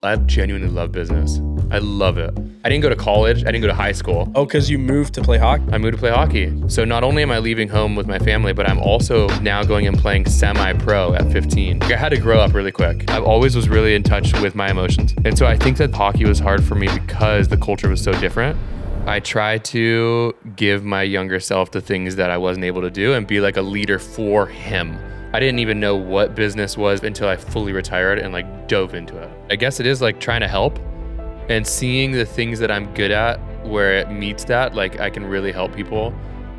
I genuinely love business. I love it. I didn't go to college. I didn't go to high school. Oh, because you moved to play hockey? I moved to play hockey. So not only am I leaving home with my family, but I'm also now going and playing semi-pro at 15. I had to grow up really quick. I always was really in touch with my emotions. And so I think that hockey was hard for me because the culture was so different. I try to give my younger self the things that I wasn't able to do and be like a leader for him. I didn't even know what business was until I fully retired and like dove into it. I guess it is like trying to help and seeing the things that I'm good at where it meets that, like I can really help people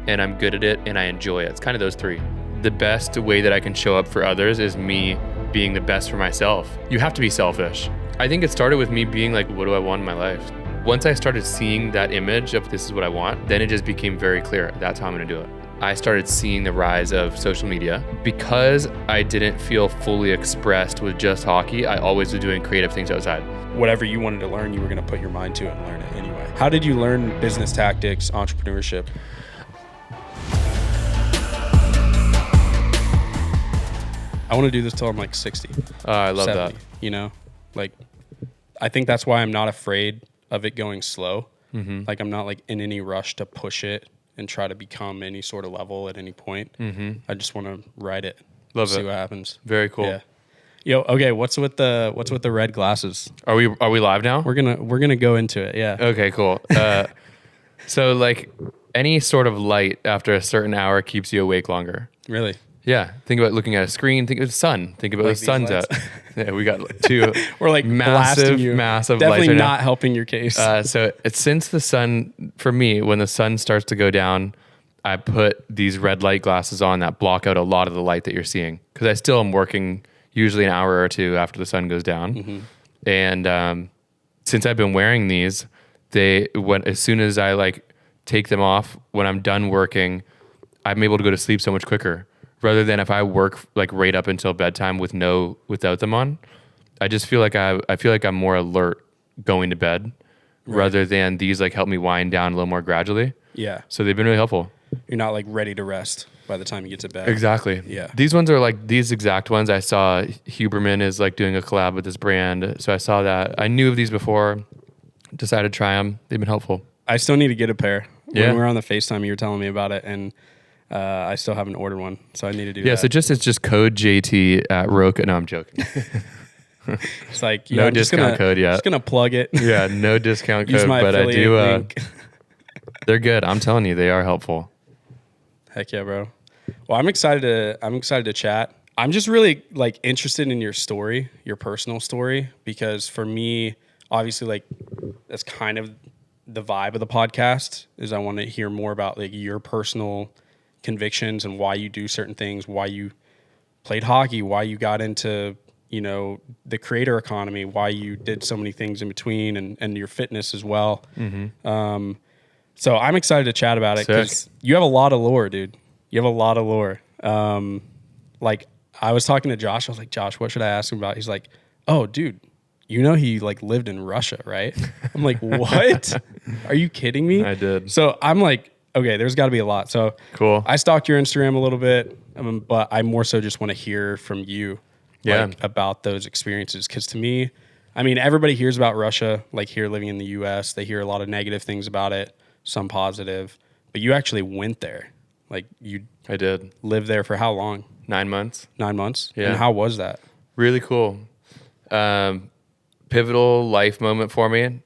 and I'm good at it and I enjoy it. It's kind of those three. The best way that I can show up for others is me being the best for myself. You have to be selfish. I think it started with me being like, what do I want in my life? Once I started seeing that image of this is what I want, then it just became very clear. That's how I'm gonna do it. I started seeing the rise of social media. Because I didn't feel fully expressed with just hockey, I always was doing creative things outside. Whatever you wanted to learn, you were going to put your mind to it and learn it anyway. How did you learn business tactics, entrepreneurship? I want to do this till I'm like 60. I love 70, that. You know, like I think that's why I'm not afraid of it going slow. Mm-hmm. Like I'm not like in any rush to push it and try to become any sort of level at any point. Mm-hmm. I just want to ride it. See what happens. Very cool. Yeah. Yo, okay, what's with the red glasses? Are we live now? We're gonna go into it, yeah. Okay, cool. So like any sort of light after a certain hour keeps you awake longer. Really? Yeah. Think about looking at a screen. Think of the sun. Think about Like the sun's these out. lights? Yeah, we got two We're like blasting you. massive Definitely lights right not now. helping your case. So it's since the sun, for me, when the sun starts to go down, I put these red light glasses on that block out a lot of the light that you're seeing. Because I still am working usually an hour or two after the sun goes down. Mm-hmm. And since I've been wearing these, as soon as I like take them off, when I'm done working, I'm able to go to sleep so much quicker. Rather than if I work like right up until bedtime without them on, I just feel like I feel like I'm more alert going to bed, rather than these like help me wind down a little more gradually. Yeah. So they've been really helpful. You're not like ready to rest by the time you get to bed. Exactly. Yeah. These ones are like these exact ones. I saw Huberman is like doing a collab with this brand. So I saw that. I knew of these before, decided to try them. They've been helpful. I still need to get a pair. Yeah. When we were on the FaceTime, you were telling me about it, and I still haven't ordered one, so I need to do that. Yeah, so it's just code JT at Roka. No, I'm joking. It's like no discount code yet. Just gonna plug it. Yeah, no discount Use code, my but I affiliate do. link. They're good. I'm telling you, they are helpful. Heck yeah, bro. Well, I'm excited to chat. I'm just really like interested in your story, your personal story, because for me, obviously, like that's kind of the vibe of the podcast. Is I want to hear more about like your personal convictions and why you do certain things, why you played hockey, why you got into, you know, the creator economy, why you did so many things in between, and your fitness as well. Mm-hmm. So I'm excited to chat about it because you have a lot of lore, dude. You have a lot of lore. Like I was talking to Josh. I was like, Josh, what should I ask him about? He's like, oh, dude, you know he like lived in Russia, right? I'm like, what? Are you kidding me? I did. So I'm like, okay, there's got to be a lot. So cool. I stalked your Instagram a little bit, but I more so just want to hear from you like, about those experiences. Because to me, I mean, everybody hears about Russia, like here living in the U.S. They hear a lot of negative things about it, some positive. But you actually went there. Like I did. Lived there for how long? 9 months. 9 months? Yeah. And how was that? Really cool. Pivotal life moment for me.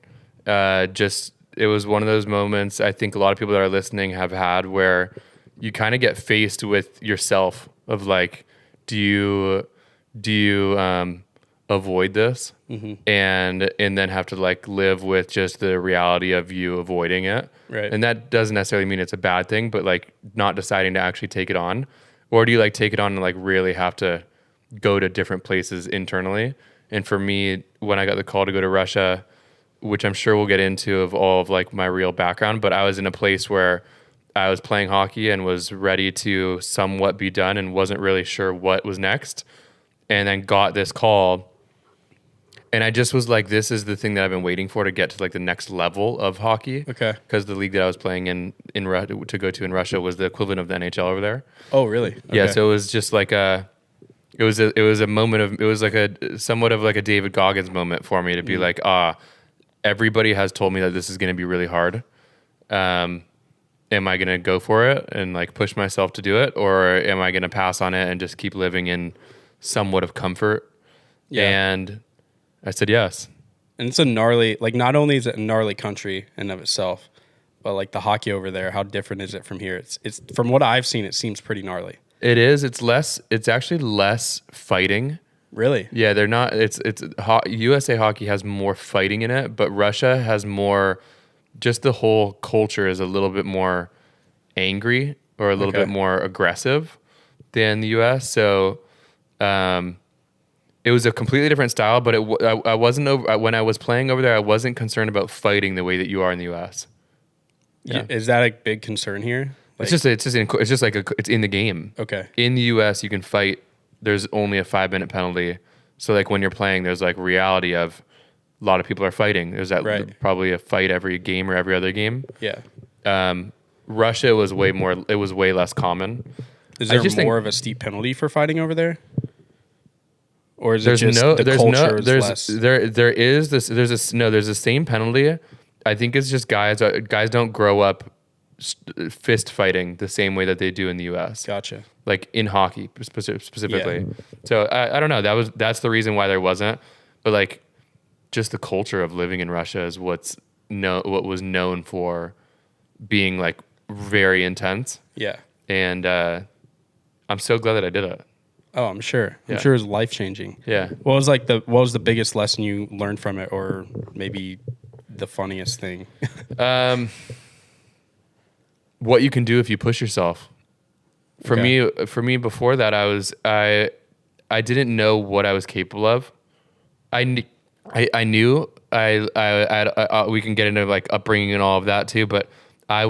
It was one of those moments I think a lot of people that are listening have had where you kind of get faced with yourself of like, do you avoid this and then have to like live with just the reality of you avoiding it. Right. And that doesn't necessarily mean it's a bad thing, but like not deciding to actually take it on. Or do you like take it on and like really have to go to different places internally? And for me, when I got the call to go to Russia, which I'm sure we'll get into of all of like my real background, but I was in a place where I was playing hockey and was ready to somewhat be done and wasn't really sure what was next. And then got this call and I just was like, this is the thing that I've been waiting for to get to like the next level of hockey. Okay. Because the league that I was playing to go to in Russia was the equivalent of the NHL over there. Oh, really? Okay. Yeah. So it was just like it was a moment of, it was like a somewhat of like a David Goggins moment for me to be like, everybody has told me that this is going to be really hard. Am I going to go for it and like push myself to do it? Or am I going to pass on it and just keep living in somewhat of comfort? Yeah. And I said, yes. And it's a gnarly, like not only is it a gnarly country in of itself, but like the hockey over there, how different is it from here? It's from what I've seen, it seems pretty gnarly. It is. It's actually less fighting. Really? Yeah, they're not. USA hockey has more fighting in it, but Russia has more. Just the whole culture is a little bit more angry or a little bit more aggressive than the US. So, it was a completely different style. But I wasn't over when I was playing over there. I wasn't concerned about fighting the way that you are in the US. Yeah. Is that a big concern here? Like, it's in the game. Okay. In the US, you can fight. There's only a 5-minute penalty. So like when you're playing, there's like reality of a lot of people are fighting. There's probably a fight every game or every other game. Yeah. Russia was way more. It was way less common. Is there more of a steep penalty for fighting over there? Or is it just the culture is less? There's the same penalty. I think it's just guys don't grow up fist fighting the same way that they do in the US. Gotcha. Like in hockey specifically. Yeah. So I don't know. That's the reason why there wasn't. But like just the culture of living in Russia is what was known for being like very intense. Yeah. And I'm so glad that I did it. Oh, I'm sure. I'm sure it was life-changing. Yeah. What was the biggest lesson you learned from it, or maybe the funniest thing? What you can do if you push yourself. For me before that, I didn't know what I was capable of. I knew we can get into like upbringing and all of that too, but I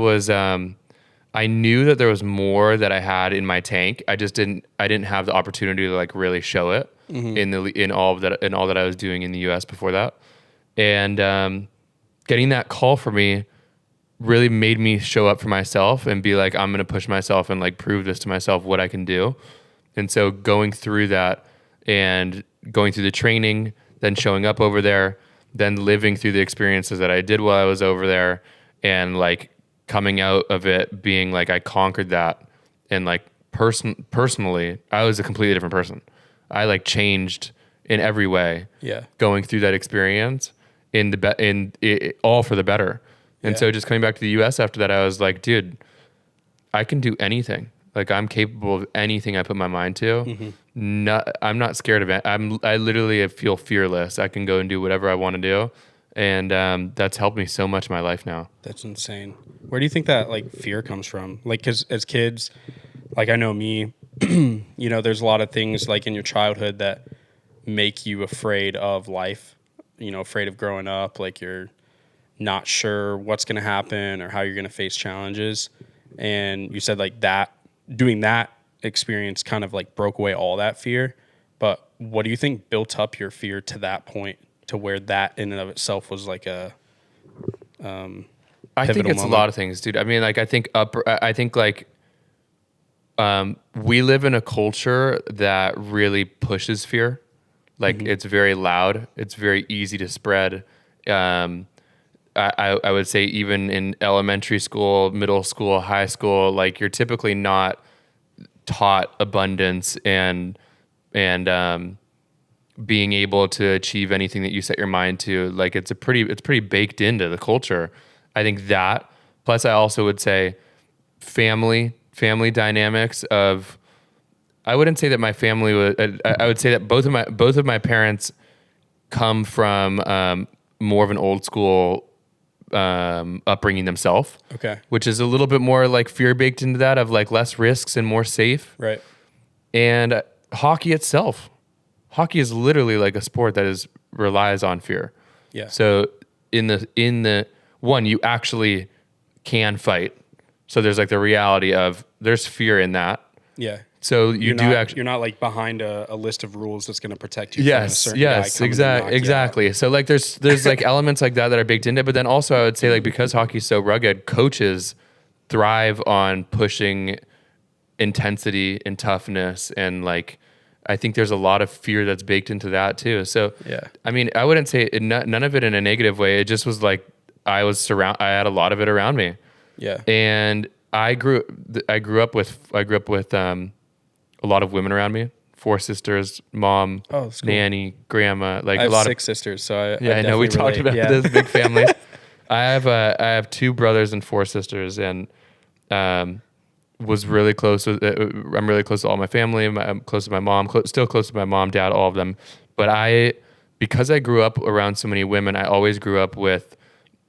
knew that there was more that I had in my tank. I didn't have the opportunity to like really show it in all that I was doing in the US before that. And getting that call for me really made me show up for myself and be like, I'm going to push myself and like prove this to myself what I can do. And so going through that and going through the training, then showing up over there, then living through the experiences that I did while I was over there, and like coming out of it being like I conquered that, and like personally I was a completely different person. I like changed in every way. Yeah. Going through that experience all for the better. And so just coming back to the US after that, I was like, dude, I can do anything. Like I'm capable of anything I put my mind to. I'm not scared of it. I literally feel fearless. I can go and do whatever I want to do. And that's helped me so much in my life now. That's insane. Where do you think that like fear comes from? Like, cause as kids, like I know me, you know, there's a lot of things like in your childhood that make you afraid of life, you know, afraid of growing up. Like you're not sure what's going to happen or how you're going to face challenges. And you said like doing that experience kind of like broke away all that fear. But what do you think built up your fear to that point, to where that in and of itself was like a I think it's moment? a lot of things, dude. I mean, like I think we live in a culture that really pushes fear. Like it's very loud. It's very easy to spread. I would say even in elementary school, middle school, high school, like you're typically not taught abundance and being able to achieve anything that you set your mind to. Like it's pretty baked into the culture. I think that, plus I also would say family dynamics of, I wouldn't say that my family would, I would say that both of my parents come from more of an old school upbringing themselves. Okay. Which is a little bit more like fear baked into that, of like less risks and more safe. Right. And hockey itself. Hockey is literally like a sport that relies on fear. Yeah. So in the one, you actually can fight. So there's like the reality of there's fear in that. Yeah. So you're not like behind a list of rules that's going to protect you. Yes, from a certain guy exactly. So like there's like elements like that are baked into it. But then also I would say like because hockey's so rugged, coaches thrive on pushing intensity and toughness and like I think there's a lot of fear that's baked into that too. So, Yeah. I mean, I wouldn't say none of it in a negative way. It just was like I had a lot of it around me. Yeah. And I grew up with a lot of women around me. 4 sisters, mom, Oh, that's cool. nanny, grandma, like I have a lot 6 sisters, so I know we talked about this big family. I have 2 brothers and 4 sisters, and was really close with. I'm really close to all my family. I'm close to my mom. Still close to my mom, dad, all of them. But because I grew up around so many women, I always grew up with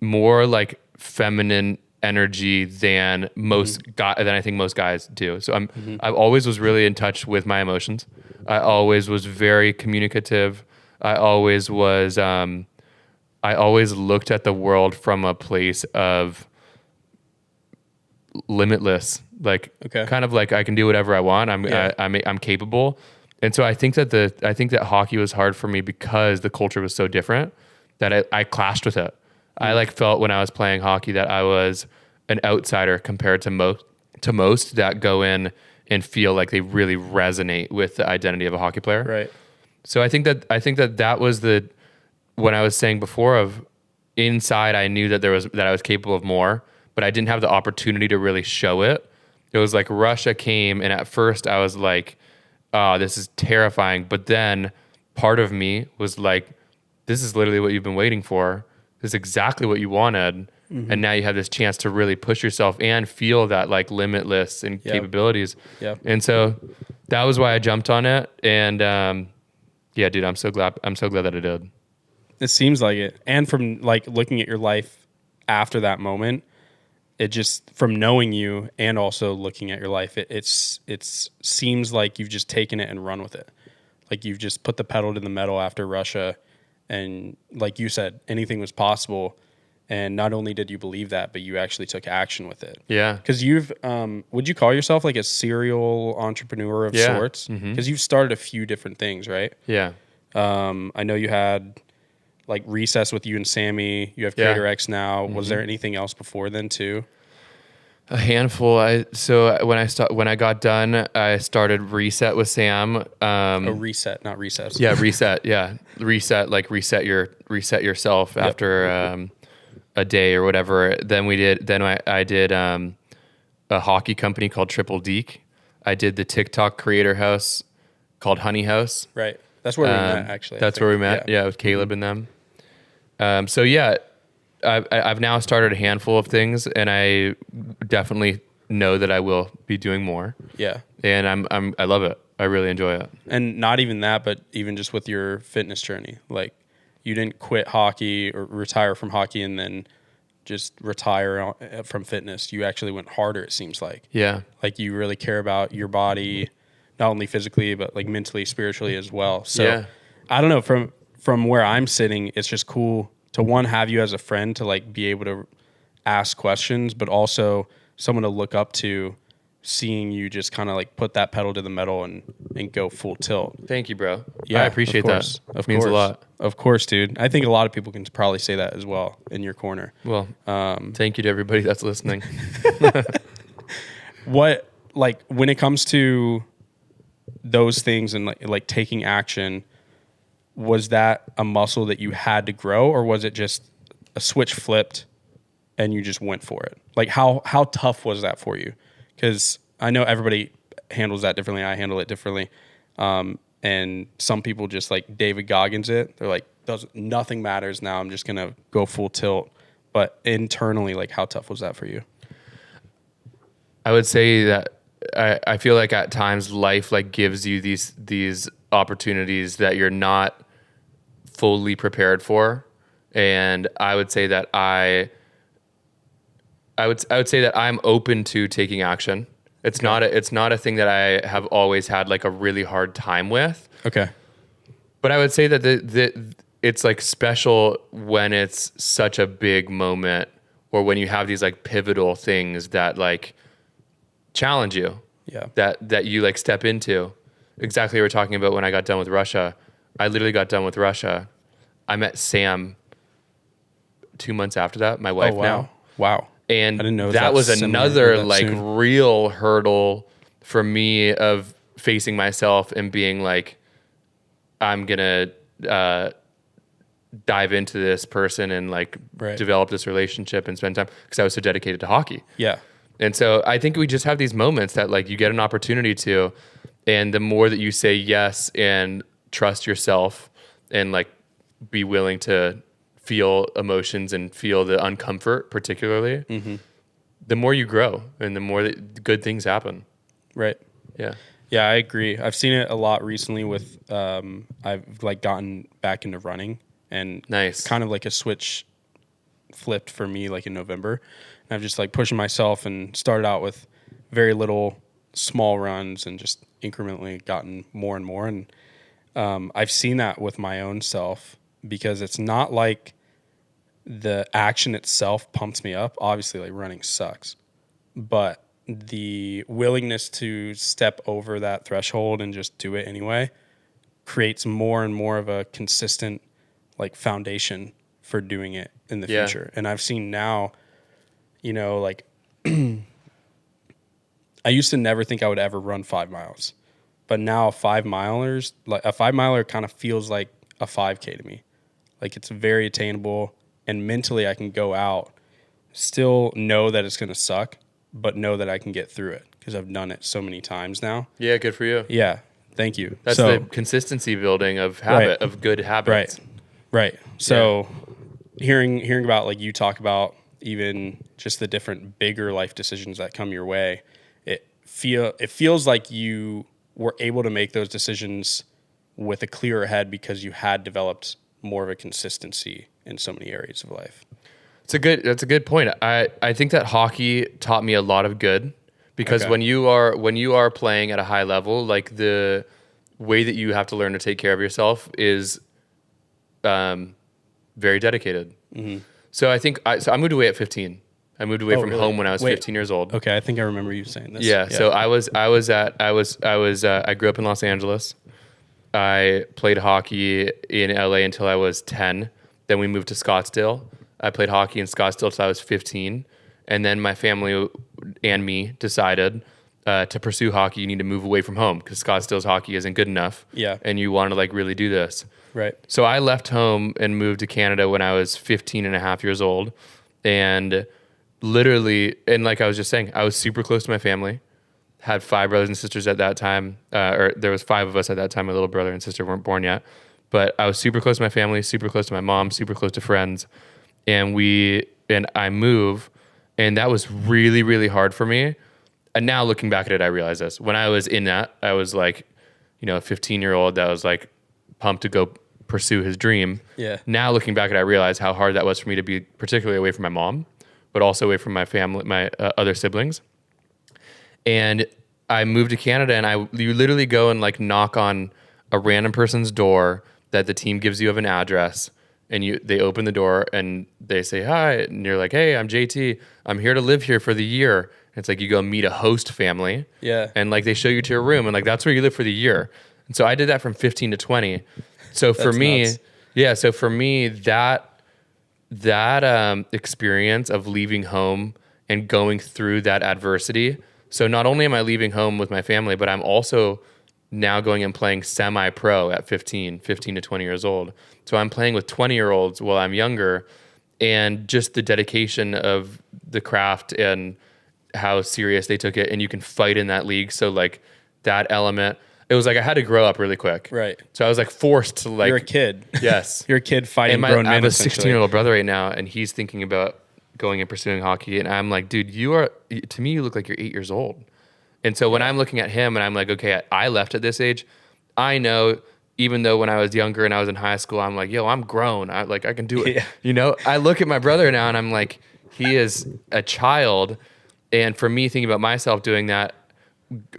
more like feminine energy than than I think most guys do. So I always was really in touch with my emotions. I always was very communicative. I always was. I always looked at the world from a place of limitless, like kind of like I can do whatever I want. I'm capable, and so I think that hockey was hard for me because the culture was so different that I clashed with it. I like felt when I was playing hockey that I was an outsider compared to most that go in and feel like they really resonate with the identity of a hockey player. Right. So I think that was when I was saying before of inside I knew that I was capable of more, but I didn't have the opportunity to really show it. It was like Russia came, and at first I was like, oh, this is terrifying. But then part of me was like, this is literally what you've been waiting for. This is exactly what you wanted. And now you have this chance to really push yourself and feel that like limitless and capabilities. Yep. And so that was why I jumped on it. And yeah, dude, I'm so glad that I did. It seems like it. And from like looking at your life after that moment, it just, from knowing you and also looking at your life, it seems like you've just taken it and run with it. Like you've just put the pedal to the metal after Russia, and like you said, anything was possible. And not only did you believe that, but you actually took action with it. Yeah. Because you've, would you call yourself like a serial entrepreneur of sorts? Because you've started a few different things, right? Yeah. I know you had like Recess with you and Sammy. You have Creator X now. Was there anything else before then too? A handful. So when I got done, I started Reset with Sam. Reset, not Recess. Yeah, Reset. Yeah, Reset. Like reset yourself after a day or whatever. Then I did a hockey company called Triple Deke. I did the TikTok creator house called Honey House. Right. That's where we met, actually. That's where we met. Yeah, with Caleb and them. So yeah, I've now started a handful of things, and I definitely know that I will be doing more. Yeah. And I love it. I really enjoy it. And not even that, but even just with your fitness journey, like you didn't quit hockey or retire from hockey and then just retire from fitness. You actually went harder, it seems like. Yeah. Like you really care about your body, not only physically, but like mentally, spiritually as well. So I don't know, from where I'm sitting, it's just cool to have you as a friend, to like be able to ask questions, but also someone to look up to, seeing you just kind of like put that pedal to the metal and go full tilt. Thank you, bro. Yeah, I appreciate that. It means a lot. Of course, dude. I think a lot of people can probably say that as well in your corner. Well, thank you to everybody that's listening. What, like, when it comes to those things and like taking action, was that a muscle that you had to grow, or was it just a switch flipped and you just went for it? Like how tough was that for you? Because I know everybody handles that differently. I handle it differently. And some people just like David Goggins it. They're like, nothing matters now. I'm just going to go full tilt. But internally, like how tough was that for you? I would say that I feel like at times life like gives you these opportunities that you're not fully prepared for. And I would say that I would say that I'm open to taking action. It's not a thing that I have always had like a really hard time with. Okay. But I would say that it's like special when it's such a big moment, or when you have these like pivotal things that like challenge you. Yeah. That you like step into. Exactly what we're talking about when I got done with Russia. I literally got done with Russia. I met Sam 2 months after that, my wife now. Wow. And I didn't know that was another like soon. real hurdle for me of facing myself and being like, I'm gonna dive into this person and like develop this relationship and spend time, because I was so dedicated to hockey. Yeah. And so I think we just have these moments that like you get an opportunity to, and the more that you say yes and trust yourself and like be willing to feel emotions and feel the uncomfort particularly, the more you grow and the more that good things happen. Right. Yeah. Yeah, I agree. I've seen it a lot recently with, I've like gotten back into running, and Nice. kind of like a switch flipped for me like in November. And I've just like pushing myself and started out with very little small runs and just incrementally gotten more and more. And I've seen that with my own self, because it's not like the action itself pumps me up. Obviously, like running sucks, but the willingness to step over that threshold and just do it anyway creates more and more of a consistent like foundation for doing it in the future. And I've seen now, you know, like I used to never think I would ever run 5 miles, but now a 5 miler kind of feels like a 5K to me. Like it's very attainable, and mentally I can go out, still know that it's going to suck, but know that I can get through it because I've done it so many times now. Yeah. Good for you. Yeah. Thank you. That's the consistency building of habit, of good habits. Right. So hearing about like you talk about even just the different bigger life decisions that come your way, it feels like you were able to make those decisions with a clearer head because you had developed more of a consistency in so many areas of life. That's a good point. I think that hockey taught me a lot of good, because when you are playing at a high level, like the way that you have to learn to take care of yourself is very dedicated. So I think I moved away at 15. I moved away from home when I was 15 years old. Okay, I think I remember you saying this. Yeah. So I grew up in Los Angeles. I played hockey in LA until I was 10. Then we moved to Scottsdale. I played hockey in Scottsdale until I was 15. And then my family and me decided to pursue hockey, you need to move away from home because Scottsdale's hockey isn't good enough. Yeah. And you want to like really do this. Right. So I left home and moved to Canada when I was 15 and a half years old. And literally, and like I was just saying, I was super close to my family. Had 5 brothers and sisters at that time, or there was 5 of us at that time. My little brother and sister weren't born yet. But I was super close to my family, super close to my mom, super close to friends. And I move, and that was really, really hard for me. And now looking back at it, I realize this. When I was in that, I was like, a 15-year-old that was like pumped to go pursue his dream. Yeah. Now looking back at it, I realize how hard that was for me to be particularly away from my mom, but also away from my family, my other siblings. And I moved to Canada, and you literally go and like knock on a random person's door that the team gives you of an address, and they open the door and they say hi, and you're like, hey, I'm JT. I'm here to live here for the year. And it's like you go meet a host family. Yeah. And like they show you to a room, and like that's where you live for the year. And so I did that from 15 to 20. So for me, nuts. So for me, that experience of leaving home and going through that adversity. So not only am I leaving home with my family, but I'm also now going and playing semi-pro at 15 to 20 years old. So I'm playing with 20-year-olds while I'm younger, and just the dedication of the craft and how serious they took it, and you can fight in that league. So like that element, it was like I had to grow up really quick. Right. So I was like forced to like... You're a kid. Yes. You're a kid fighting grown men. I have a 16-year-old brother right now, and he's thinking about going and pursuing hockey. And I'm like, dude, to me, you look like you're 8 years old. And so when I'm looking at him and I'm like, okay, I left at this age, I know, even though when I was younger and I was in high school, I'm like, yo, I'm grown. I can do it. Yeah. I look at my brother now and I'm like, he is a child. And for me, thinking about myself doing that,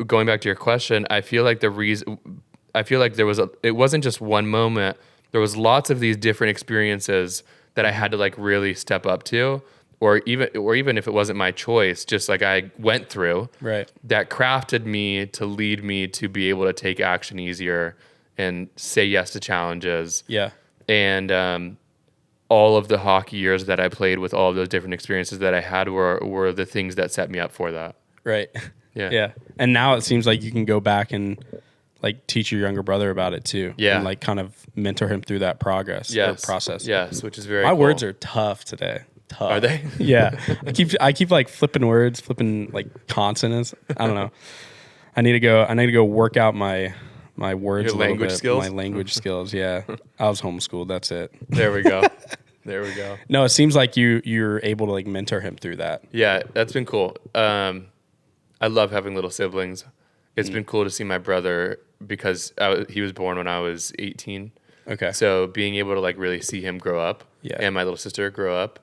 going back to your question, I feel like it wasn't just one moment. There was lots of these different experiences that I had to like really step up to, or even if it wasn't my choice, just like I went through, right, that crafted me to lead me to be able to take action easier and say yes to challenges. Yeah. And all of the hockey years that I played with all of those different experiences that I had were the things that set me up for that. Right. Yeah. And now it seems like you can go back and like teach your younger brother about it too. Yeah. And like kind of mentor him through that process. Yes, which is very My cool. words are tough today. Tough. Are they? Yeah. I keep like flipping words, flipping like consonants. I don't know. I need to go work out my words, Your language skills? My language skills. Yeah. I was homeschooled. That's it. There we go. There we go. No, it seems like you're able to like mentor him through that. Yeah, that's been cool. I love having little siblings. It's been cool to see my brother because he was born when I was 18. Okay. So being able to like really see him grow up and my little sister grow up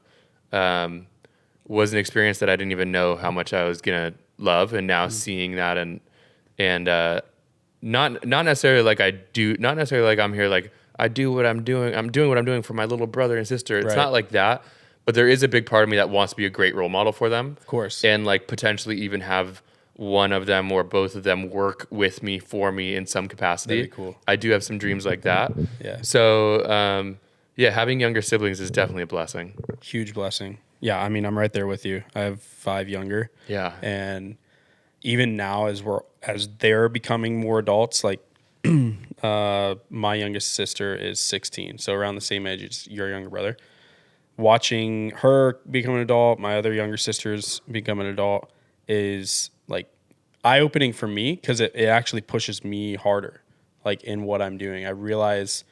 was an experience that I didn't even know how much I was gonna love. And now seeing that and not necessarily like I'm here like I do what I'm doing. I'm doing what I'm doing for my little brother and sister. It's not like that. But there is a big part of me that wants to be a great role model for them. Of course. And like potentially even have one of them or both of them work with me, for me in some capacity. That'd be cool. I do have some dreams like that. Yeah. So, having younger siblings is definitely a blessing. Huge blessing. Yeah. I mean, I'm right there with you. I have 5 younger. Yeah. And even now as they're becoming more adults, like my youngest sister is 16. So around the same age as your younger brother. Watching her become an adult, my other younger sisters become an adult is like eye-opening for me because it actually pushes me harder, like in what I'm doing. I realize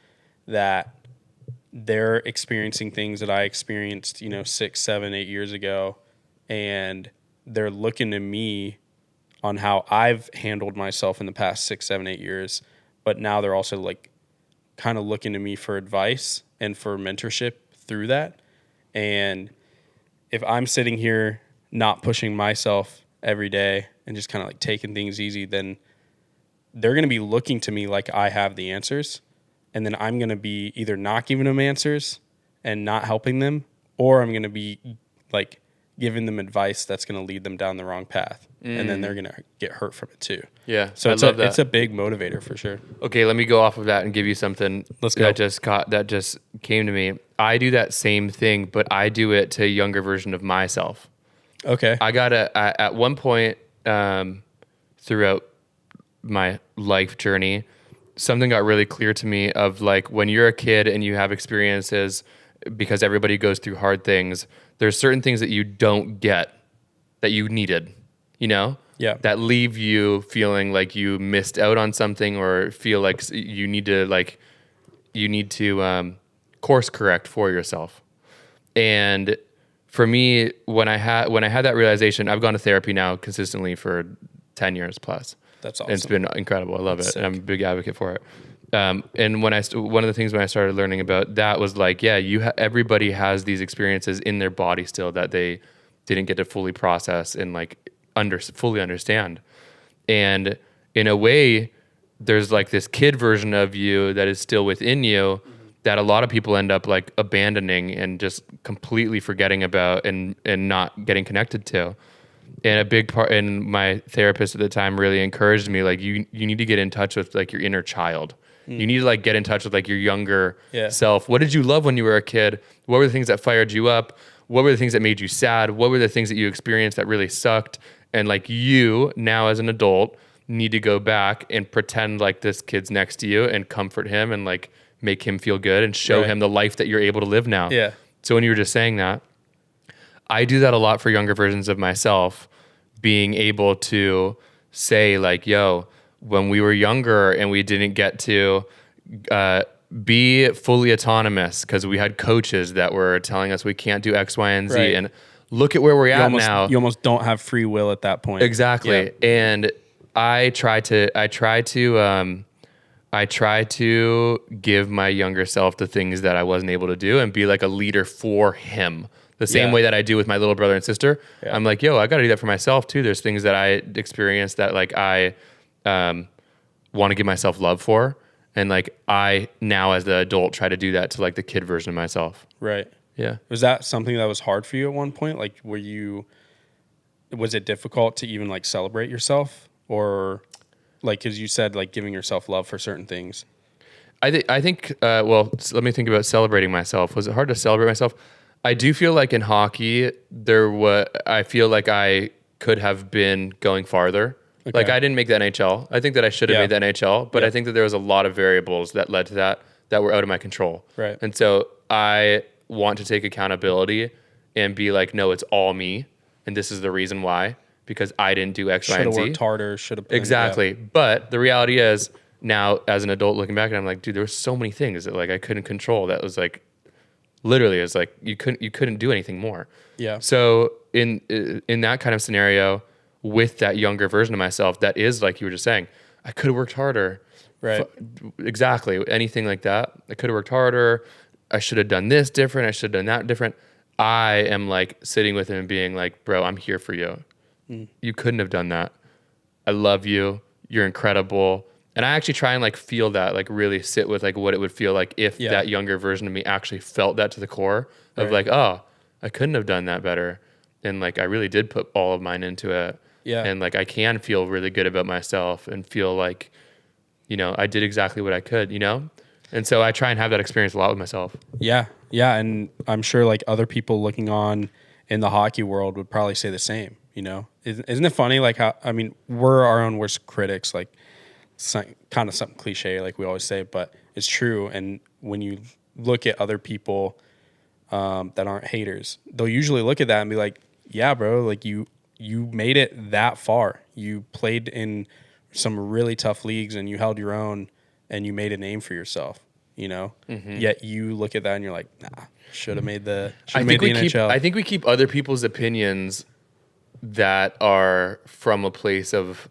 that they're experiencing things that I experienced, 6, 7, 8 years ago, and they're looking to me on how I've handled myself in the past 6, 7, 8 years, but now they're also like kind of looking to me for advice and for mentorship through that. And if I'm sitting here not pushing myself every day and just kind of like taking things easy, then they're going to be looking to me like I have the answers. And then I'm going to be either not giving them answers and not helping them, or I'm going to be like giving them advice that's going to lead them down the wrong path. And then they're going to get hurt from it too. Yeah. So it's a big motivator for sure. Okay, let me go off of that and give you something Let's go. that just came to me. I do that same thing, but I do it to a younger version of myself. Okay. I got at one point throughout my life journey, something got really clear to me of like when you're a kid and you have experiences, because everybody goes through hard things, there's certain things that you don't get that you needed, Yeah. that leave you feeling like you missed out on something or feel like you need to course correct for yourself. And for me, when I had that realization, I've gone to therapy now consistently for 10 years plus. That's awesome. And it's been incredible. I love it. Sick. And I'm a big advocate for it. And one of the things when I started learning about that was like, everybody has these experiences in their body still that they didn't get to fully process and like fully understand. And in a way, there's like this kid version of you that is still within you that a lot of people end up like abandoning and just completely forgetting about and not getting connected to. And a big part, and my therapist at the time really encouraged me, like you need to get in touch with like your inner child. You need to like get in touch with like your younger self. What did you love when you were a kid? What were the things that fired you up? What were the things that made you sad? What were the things that you experienced that really sucked? And like you now as an adult need to go back and pretend like this kid's next to you and comfort him and like make him feel good and show him the life that you're able to live now. Yeah. So when you were just saying that, I do that a lot for younger versions of myself, being able to say like, yo, when we were younger and we didn't get to be fully autonomous because we had coaches that were telling us we can't do X, Y, and Z. Right. And look at where we're at now. You almost don't have free will at that point. Exactly. Yeah. And I try to give my younger self the things that I wasn't able to do and be like a leader for him. The same way that I do with my little brother and sister. Yeah. I'm like, yo, I got to do that for myself too. There's things that I experienced that like I want to give myself love for. And like I now as the adult try to do that to like the kid version of myself. Right. Yeah. Was that something that was hard for you at one point? Like was it difficult to even like celebrate yourself, or like, cause you said like giving yourself love for certain things? I think, let me think about celebrating myself. Was it hard to celebrate myself? I do feel like in hockey, I feel like I could have been going farther. Okay. Like I didn't make the NHL. I think that I should have made the NHL, but I think that there was a lot of variables that led to that were out of my control. Right. And so I want to take accountability and be like, no, it's all me. And this is the reason why, because I didn't do X, Y, and Z. Should have worked harder. Should have. Exactly. But the reality is now as an adult looking back, and I'm like, dude, there were so many things that like I couldn't control. That was like, literally, it's like you couldn't do anything more. Yeah. So in that kind of scenario, with that younger version of myself, that is like you were just saying, I could have worked harder. Right. Exactly. Anything like that. I could have worked harder. I should have done this different. I should have done that different. I am like sitting with him and being like, bro, I'm here for you. You couldn't have done that. I love you. You're incredible. And I actually try and like feel that, like really sit with like what it would feel like if that younger version of me actually felt that to the core of like, oh, I couldn't have done that better. And like, I really did put all of mine into it. Yeah. And like, I can feel really good about myself and feel like, you know, I did exactly what I could, you know? And so I try and have that experience a lot with myself. Yeah. Yeah. And I'm sure like other people looking on in the hockey world would probably say the same, you know? Isn't it funny? Like how, I mean, we're our own worst critics, like kind of something cliche, like we always say, but it's true. And when you look at other people that aren't haters, they'll usually look at that and be like, yeah, bro, like you made it that far. You played in some really tough leagues and you held your own and you made a name for yourself, you know? Yet you look at that and you're like, nah, should have made the NHL. I think we keep other people's opinions that are from a place of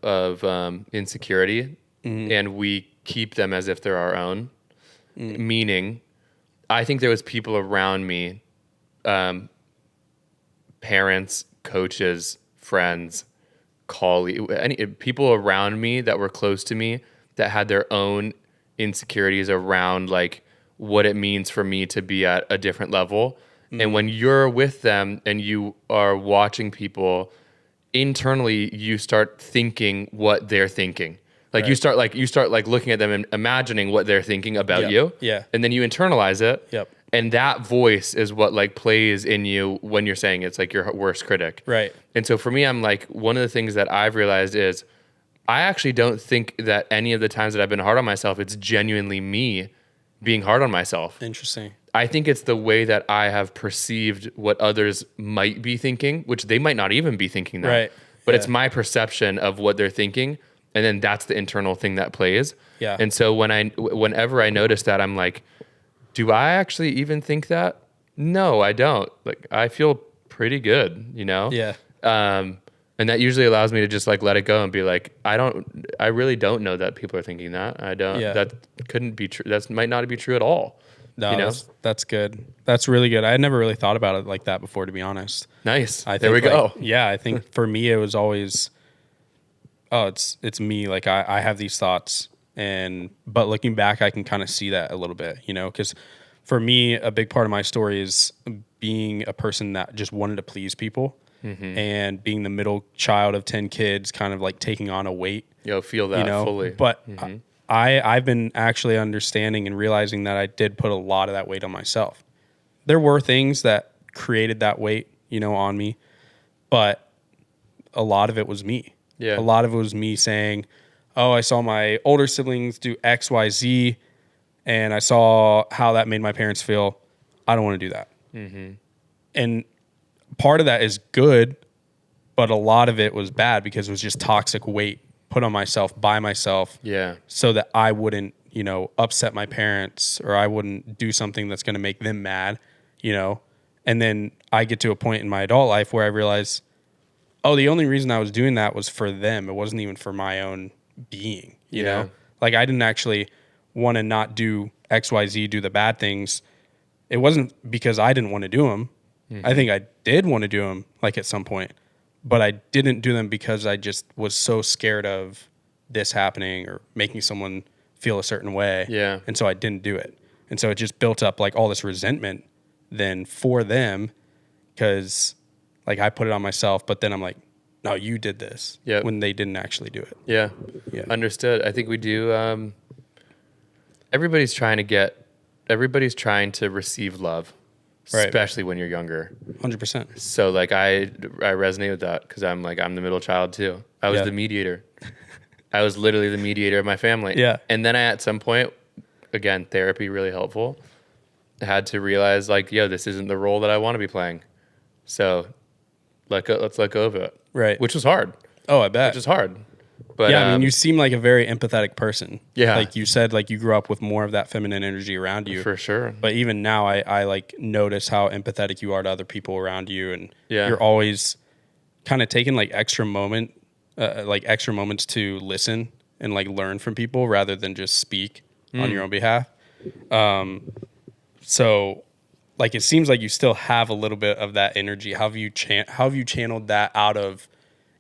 insecurity, and we keep them as if they're our own. Meaning, I think there was people around me, parents, coaches, friends, colleagues, people around me that were close to me that had their own insecurities around like what it means for me to be at a different level. And when you're with them and you are watching people, internally you start thinking what they're thinking. Like you start looking at them and imagining what they're thinking about you. Yeah. And then you internalize it. Yep. And that voice is what like plays in you when you're saying it's like your worst critic. Right. And so for me, I'm like, one of the things that I've realized is I actually don't think that any of the times that I've been hard on myself, it's genuinely me being hard on myself. Interesting. I think it's the way that I have perceived what others might be thinking, which they might not even be thinking that. Right. But it's my perception of what they're thinking. And then that's the internal thing that plays. Yeah. And so whenever I notice that, I'm like, do I actually even think that? No, I don't. Like, I feel pretty good, you know? Yeah. And that usually allows me to just like let it go and be like, I really don't know that people are thinking that. I don't, that couldn't be true. That might not be true at all. No, you know? that's good. That's really good. I had never really thought about it like that before, to be honest. Nice. There we go. Yeah. I think for me, it was always, it's me. Like I have these thoughts but looking back, I can kind of see that a little bit, you know, because for me, a big part of my story is being a person that just wanted to please people. And being the middle child of 10 kids, kind of like taking on a weight. Feel that fully. But I've been actually understanding and realizing that I did put a lot of that weight on myself. There were things that created that weight, you know, on me, but a lot of it was me. Yeah. A lot of it was me saying, oh, I saw my older siblings do X, Y, Z, and I saw how that made my parents feel. I don't want to do that. And part of that is good, but a lot of it was bad because it was just toxic weight put on myself by myself. Yeah. So that I wouldn't, you know, upset my parents or I wouldn't do something that's going to make them mad, you know. And then I get to a point in my adult life where I realize, oh, the only reason I was doing that was for them. It wasn't even for my own being, you know. Like I didn't actually want to not do X, Y, Z, do the bad things. It wasn't because I didn't want to do them. I think I did want to do them like at some point, but I didn't do them because I just was so scared of this happening or making someone feel a certain way. Yeah. And so I didn't do it. And so it just built up like all this resentment then for them because like I put it on myself, but then I'm like, no, you did this when they didn't actually do it. Yeah. Understood. I think we do. Everybody's trying to receive love. Right. especially when you're younger. 100%. So like I resonate with that because I'm the middle child too. I was Yeah. the mediator. I was literally the mediator of my family. Yeah. And then at some point, again, therapy really helpful. I had to realize like, yo, this isn't the role that I want to be playing. So let's let go of it. Right. Which was hard. Oh, I bet. Which is hard. But yeah, I mean, you seem like a very empathetic person. Yeah. Like you said, like you grew up with more of that feminine energy around you. for sure. But even now, I like notice how empathetic you are to other people around you. And Yeah. you're always kind of taking like extra moments to listen and like learn from people rather than just speak on your own behalf. So like, it seems like you still have a little bit of that energy. How have you channeled that out of,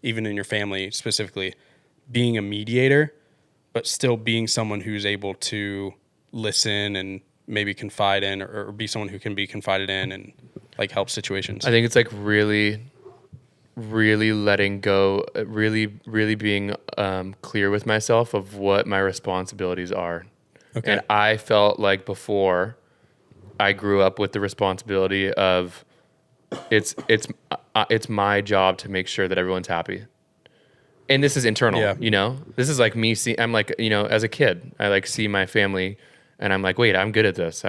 even in your family specifically, being a mediator, but still being someone who's able to listen and maybe confide in, or be someone who can be confided in and like help situations? I think it's like really letting go, really being clear with myself of what my responsibilities are. Okay. And I felt like before I grew up with the responsibility of it's my job to make sure that everyone's happy. And this is internal, Yeah. you know, this is like me I'm like, you know, as a kid, I like see my family and I'm like, wait, I'm good at this.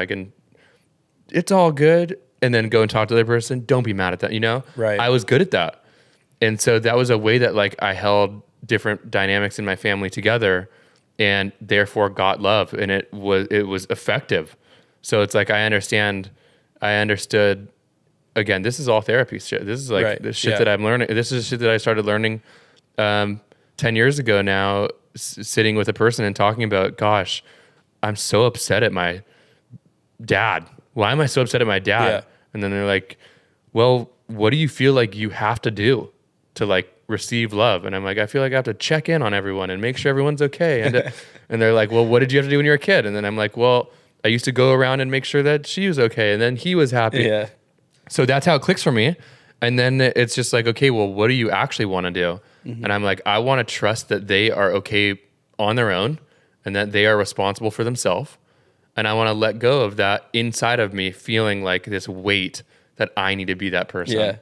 It's all good. And then go and talk to the other person. Don't be mad at that. You know, Right. I was good at that. And so that was a way that like I held different dynamics in my family together and therefore got love. And it was effective. So it's like, I understood, again, this is all therapy shit. This is like Right. the shit Yeah. that I'm learning. This is shit that I started learning 10 years ago now, sitting with a person and talking about, gosh, I'm so upset at my dad. Why am I so upset at my dad? Yeah. And then they're like, well, what do you feel like you have to do to like receive love? And I'm like, I feel like I have to check in on everyone and make sure everyone's okay. And and they're like, well, what did you have to do when you were a kid? And then I'm like, well, I used to go around and make sure that she was okay. And then he was happy. Yeah. So that's how it clicks for me. And then it's just like, okay, well, what do you actually want to do? Mm-hmm. And I'm like, I want to trust that they are okay on their own and that they are responsible for themselves. And I want to let go of that inside of me feeling like this weight that I need to be that person. Yeah.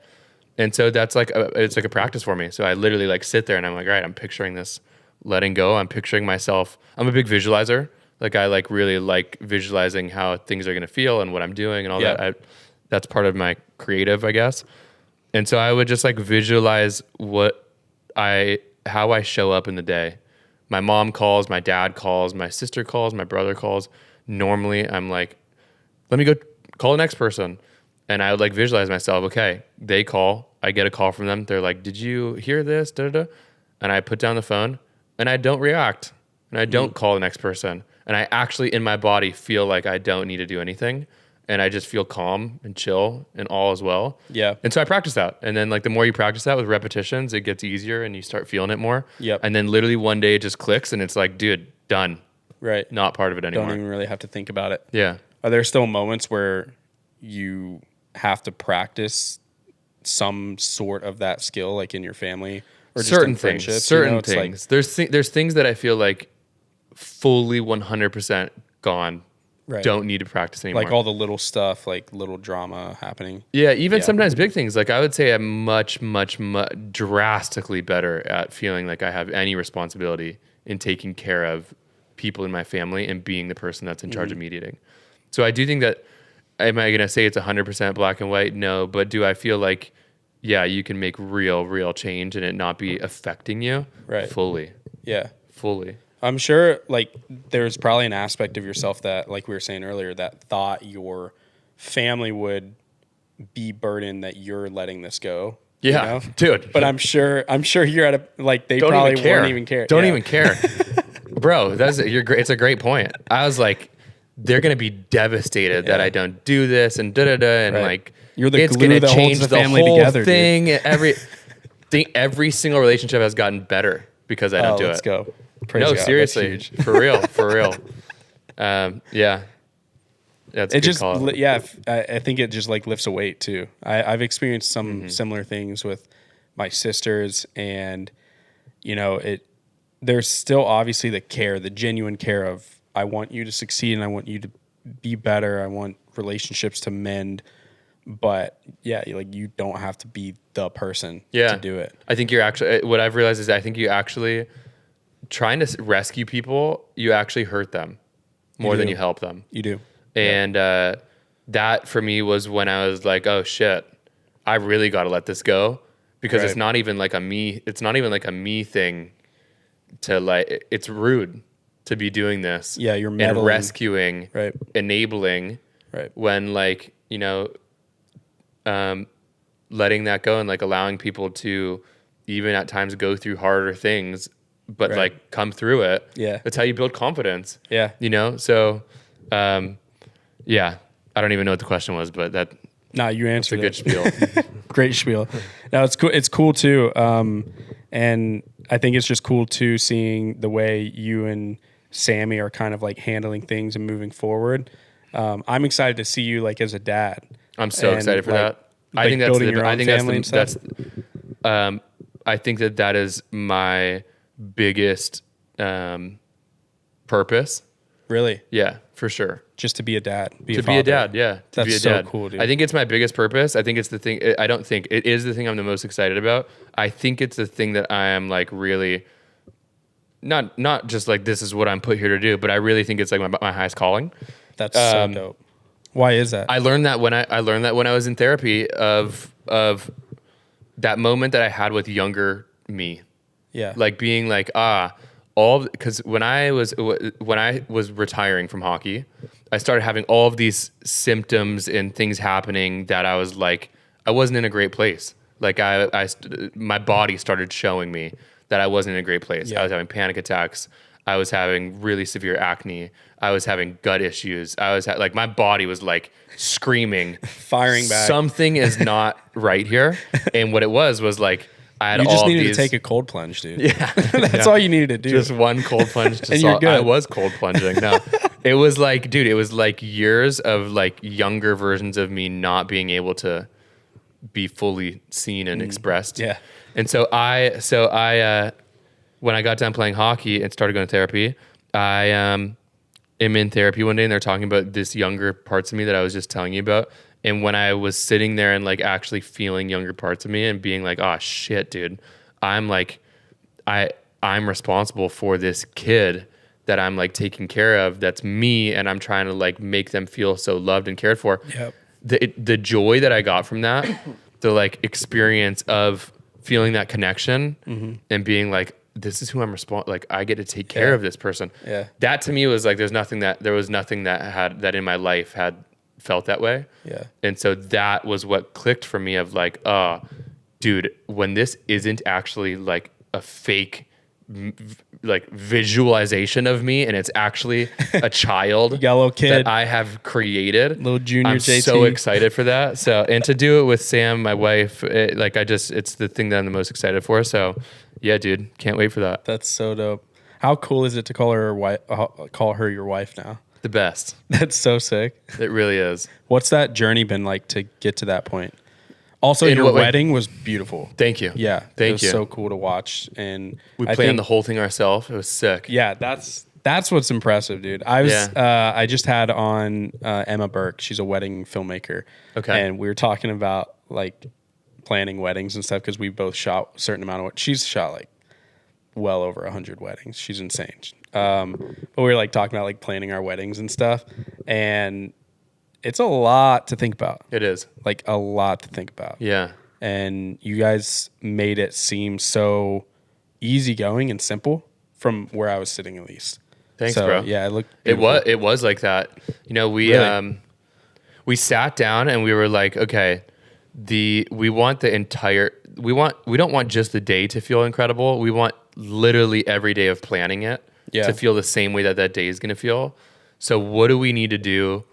And so that's like, it's like a practice for me. So I literally like sit there and I'm like, all right, I'm picturing this letting go. I'm picturing myself. I'm a big visualizer. Like I like really like visualizing how things are going to feel and what I'm doing and all Yeah. that. That's part of my creative, I guess. And so I would just like visualize how I show up in the day. My mom calls, my dad calls, my sister calls, my brother calls. Normally I'm like, let me go call the next person. And I would like visualize myself. Okay, they call, I get a call from them. They're like, did you hear this? Da, da, da. And I put down the phone and I don't react and I don't call the next person. And I actually in my body feel like I don't need to do anything. And I just feel calm and chill and all is well. Yeah. And so I practice that. And then like the more you practice that with repetitions, it gets easier and you start feeling it more. Yep. And then literally one day it just clicks and it's like, dude, done. Right. Not part of it anymore. Don't even really have to think about it. Yeah. Are there still moments where you have to practice some sort of that skill, like in your family or just certain in things, friendships? certain It's things. There's things that I feel like fully 100% gone. Right. Don't need to practice anymore. like all the little stuff, like little drama happening. Yeah, even Yeah. sometimes big things. Like I would say I'm much drastically better at feeling like I have any responsibility in taking care of people in my family and being the person that's in charge of mediating. So I do think that, am I going to say it's 100% black and white? No, but do I feel like, yeah, you can make real change and it not be affecting you? Right. Fully. Yeah. Fully. I'm sure like there's probably an aspect of yourself that, like we were saying earlier, that thought your family would be burdened that you're letting this go. Yeah, you know? dude. But I'm sure you're at a, like, they Don't probably even care. won't even care. Don't Yeah. even care. Bro, it's a great point. I was like, they're going to be devastated that I don't do this and and Right. like, You're the it's glue gonna that holds change the the family whole together, dude. thing. Every single relationship has gotten better because I don't do let's it. go. Praise No, God. That's seriously, huge. for real. Yeah, that's a It good just, call. I think it just like lifts a weight too. I've experienced some similar things with my sisters, and you know, there's still obviously the genuine care of, I want you to succeed and I want you to be better. I want relationships to mend. But yeah, like you don't have to be the person Yeah. to do it. I think you're actually, what I've realized is I think you actually, trying to rescue people, you actually hurt them more than you help them. You do. And that for me was when I was like, oh shit, I really got to let this go, because it's not even like a me thing to like, it's rude to be doing this. Yeah, you're meddling. And rescuing, Right. enabling, Right. when like, you know, letting that go and like allowing people to even at times go through harder things, but like come through it. Yeah. That's how you build confidence. Yeah. You know? So, yeah, I don't even know what the question was, but You answered it's a good spiel. Great spiel. Now it's cool. It's cool too. And I think it's just cool too, seeing the way you and Sammy are kind of like handling things and moving forward. I'm excited to see you like as a dad. I'm so excited for that. I think that is my biggest purpose. Really? Yeah, for sure. Just to be a dad. Be a dad, yeah. To be a so dad. cool, dude. I think it's my biggest purpose. I think it's the thing. I don't think it is the thing I'm the most excited about. I think it's the thing that I am like really not just like this is what I'm put here to do, but I really think it's like my highest calling. That's so dope. Why is that? I learned that when I was in therapy of that moment that I had with younger me. Yeah. Like being like, because when I was retiring from hockey, I started having all of these symptoms and things happening that I was like, I wasn't in a great place. Like my body started showing me that I wasn't in a great place. Yeah. I was having panic attacks. I was having really severe acne. I was having gut issues. I was like, my body was like screaming, firing back. Something is not right here. And what it was like, I had you just all needed these, to take a cold plunge, dude. Yeah. That's all you needed to do. Just one cold plunge to And solve. you're good. I was cold plunging. No, it was like, dude, it was like years of like younger versions of me not being able to be fully seen and expressed. Yeah. And so I, when I got done playing hockey and started going to therapy, I am in therapy one day and they're talking about this younger parts of me that I was just telling you about. And when I was sitting there and like actually feeling younger parts of me and being like, oh shit, dude, I'm like, I'm responsible for this kid that I'm like taking care of. That's me. And I'm trying to like make them feel so loved and cared for. Yep. The joy that I got from that, the like experience of feeling that connection and being like, this is who I'm responsible. Like I get to take care of this person. Yeah. That to me was like, there was nothing that in my life had felt that way. Yeah. And so that was what clicked for me of like, dude, when this isn't actually like a fake like visualization of me and it's actually a child Yellow kid that I have created. Little junior I'm JT. so excited for that. So, and to do it with Sam, my wife, it's the thing that I'm the most excited for. So yeah, dude, can't wait for that. That's so dope. How cool is it to call her your wife now? The best. That's so sick. It really is. What's that journey been like to get to that point? Also, In your what way? wedding was beautiful. Thank you. Yeah. Thank it was you. so cool to watch. And We I planned think- the whole thing ourselves. It was sick. Yeah, that's what's impressive, dude. I just had on Emma Burke. She's a wedding filmmaker. Okay. And we were talking about like planning weddings and stuff because we both shot a certain amount of. She's shot like well over 100 weddings. She's insane. But we were like talking about like planning our weddings and stuff, and it's a lot to think about. It is. Like a lot to think about. Yeah. And you guys made it seem so easygoing and simple from where I was sitting, at least. Thanks, so, bro. Yeah, it looked It beautiful. was like that. You know, we Really? we sat down and we were like, okay, we don't want just the day to feel incredible. We want literally every day of planning it to feel the same way that day is going to feel. So what do we need to do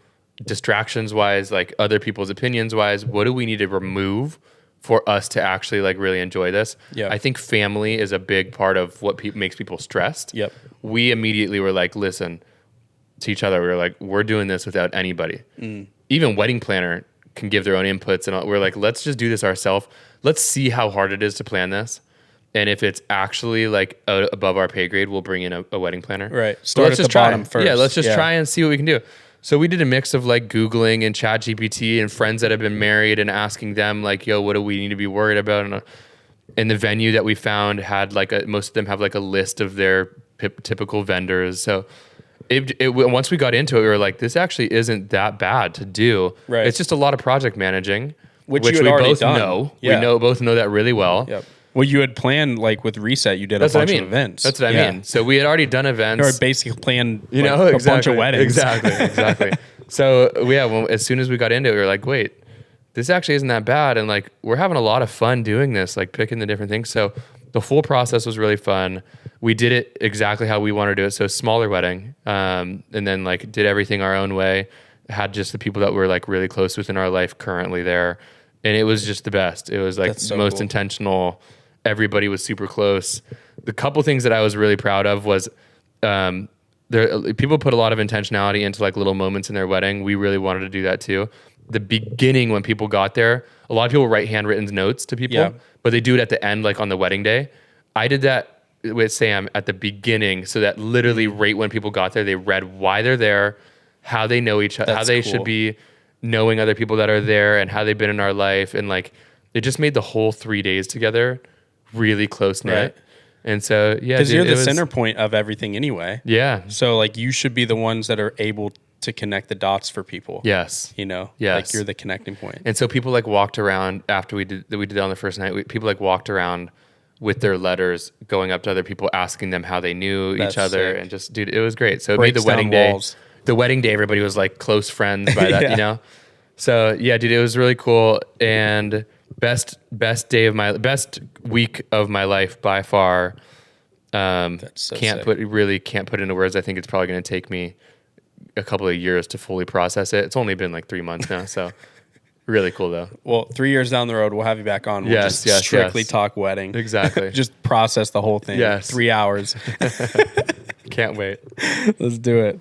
distractions wise, like other people's opinions wise? What do we need to remove for us to actually like really enjoy this? Yeah. I think family is a big part of what makes people stressed. Yep. We immediately were like, listen to each other. We were like, we're doing this without anybody. Even wedding planner can give their own inputs, and we're like, let's just do this ourselves. Let's see how hard it is to plan this. And if it's actually like above our pay grade, we'll bring in a wedding planner. Right. Start at the bottom first. Yeah, let's just try and see what we can do. So we did a mix of like Googling and ChatGPT and friends that have been married and asking them like, yo, what do we need to be worried about? And the venue that we found had like most of them have like a list of their typical vendors. So once we got into it, we were like, this actually isn't that bad to do. Right. It's just a lot of project managing, which we both done. know. Yeah. Both know that really well. Yep. Well, you had planned like with Reset, you did a bunch of events. That's what I mean. So we had already done events. Or basically planned exactly, a bunch of weddings. Exactly. So as soon as we got into it, we were like, wait, this actually isn't that bad. And like, we're having a lot of fun doing this, like picking the different things. So the whole process was really fun. We did it exactly how we wanted to do it. So smaller wedding. And then like did everything our own way. Had just the people that were like really close within our life currently there. And it was just the best. It was like most cool. Intentional. Everybody was super close. The couple things that I was really proud of was people put a lot of intentionality into like little moments in their wedding. We really wanted to do that too. The beginning when people got there, a lot of people write handwritten notes to people, but they do it at the end, like on the wedding day. I did that with Sam at the beginning, so that literally right when people got there, they read why they're there, how they know each other, how they should be knowing other people that are there, and how they've been in our life. And like, it just made the whole 3 days together really close knit. Right. And so, because you're the center point of everything anyway. Yeah. So like, you should be the ones that are able to connect the dots for people. Yes. Yes. Like you're the connecting point. And so people like walked around after we did that on the first night. People like walked around with their letters, going up to other people, asking them how they knew each other. Sick. And just, dude, it was great. So it made the wedding day. The wedding day, everybody was like close friends by that, you know? So yeah, dude, it was really cool. And best week of my life by far. Can't put into words. I think it's probably going to take me a couple of years to fully process it. It's only been like 3 months now. So really cool though. Well, 3 years down the road, we'll have you back on. We'll strictly talk wedding. Exactly. Just process the whole thing. Yes. 3 hours. Can't wait. Let's do it.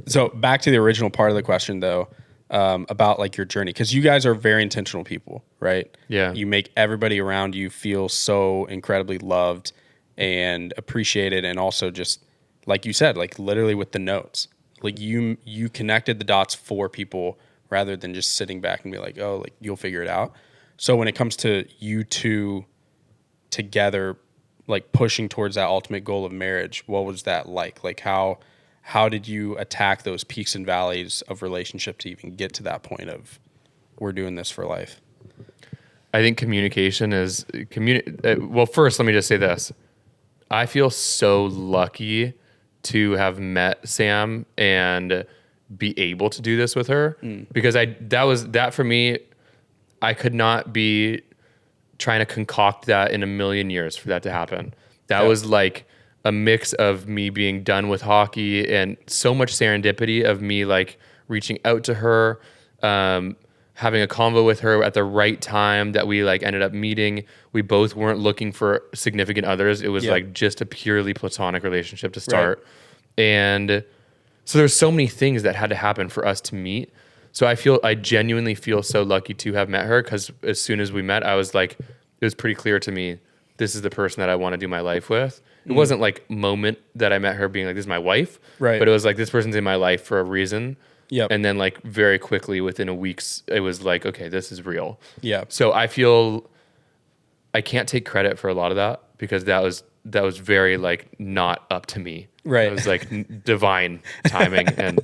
So back to the original part of the question though, about like your journey, because you guys are very intentional people, right? Yeah. You make everybody around you feel so incredibly loved and appreciated, and also just like you said, like literally with the notes, like you connected the dots for people rather than just sitting back and be like, oh, like you'll figure it out. So when it comes to you two together, like pushing towards that ultimate goal of marriage, what was that like? Like how did you attack those peaks and valleys of relationship to even get to that point of we're doing this for life? I think communication is well, first, let me just say this. I feel so lucky to have met Sam and be able to do this with her, because that for me, I could not be trying to concoct that in a million years for that to happen. That was like a mix of me being done with hockey and so much serendipity of me like reaching out to her, having a convo with her at the right time that we like ended up meeting. We both weren't looking for significant others. It was like just a purely platonic relationship to start. Right. And so there's so many things that had to happen for us to meet. So I genuinely feel so lucky to have met her, because as soon as we met, I was like, it was pretty clear to me, this is the person that I want to do my life with. It wasn't like moment that I met her being like, this is my wife. Right. But it was like, this person's in my life for a reason. Yep. And then like very quickly within a week, it was like, okay, this is real. Yeah. So I feel I can't take credit for a lot of that, because that was very like not up to me. Right. It was like divine timing and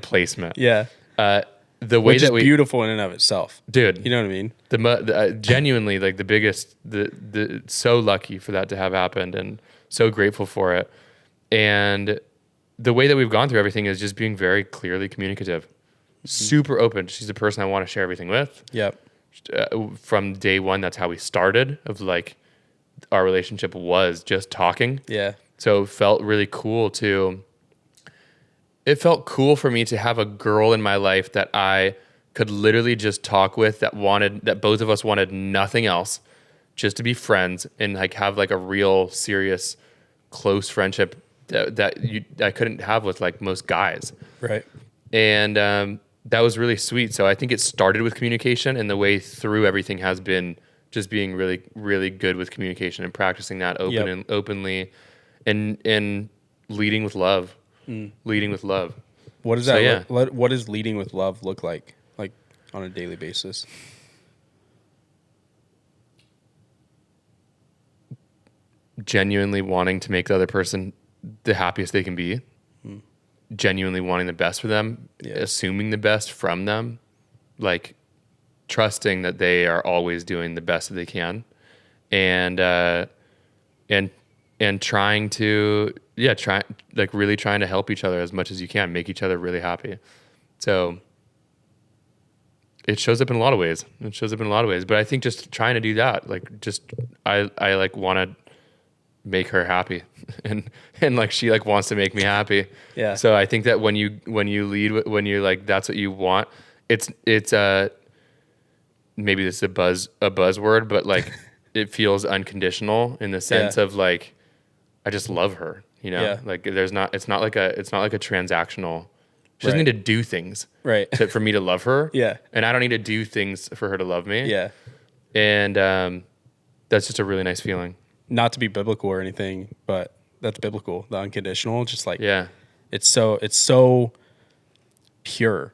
placement. Yeah. The way that beautiful in and of itself, dude. You know what I mean? The genuinely like the biggest, so lucky for that to have happened, and so grateful for it. And the way that we've gone through everything is just being very clearly communicative, super open. She's the person I want to share everything with. Yep. From day one, that's how we started. Of like, our relationship was just talking. Yeah. So it felt really cool it felt cool for me to have a girl in my life that I could literally just talk with, that both of us wanted nothing else, just to be friends and like have like a real serious close friendship that I couldn't have with like most guys. Right. And that was really sweet. So I think it started with communication, and the way through everything has been just being really, really good with communication and practicing that openly and leading with love. Leading with love. What does So, that? yeah. What does leading with love look like on a daily basis? Genuinely wanting to make the other person the happiest they can be, genuinely wanting the best for them, assuming the best from them, like trusting that they are always doing the best that they can, and trying to really trying to help each other as much as you can, make each other really happy. So it shows up in a lot of ways. But I think just trying to do that, like just I like want to make her happy, and like she like wants to make me happy. Yeah. So I think that when you lead, when you're like that's what you want, it's maybe this is a buzzword, but like it feels unconditional in the sense of like I just love her, you know. Yeah. Like it's not like a transactional. She doesn't Right. need to do things Right. for me to love her. Yeah. And I don't need to do things for her to love me. Yeah. And that's just a really nice feeling. Not to be biblical or anything, but that's biblical. The unconditional, just like Yeah. it's so pure,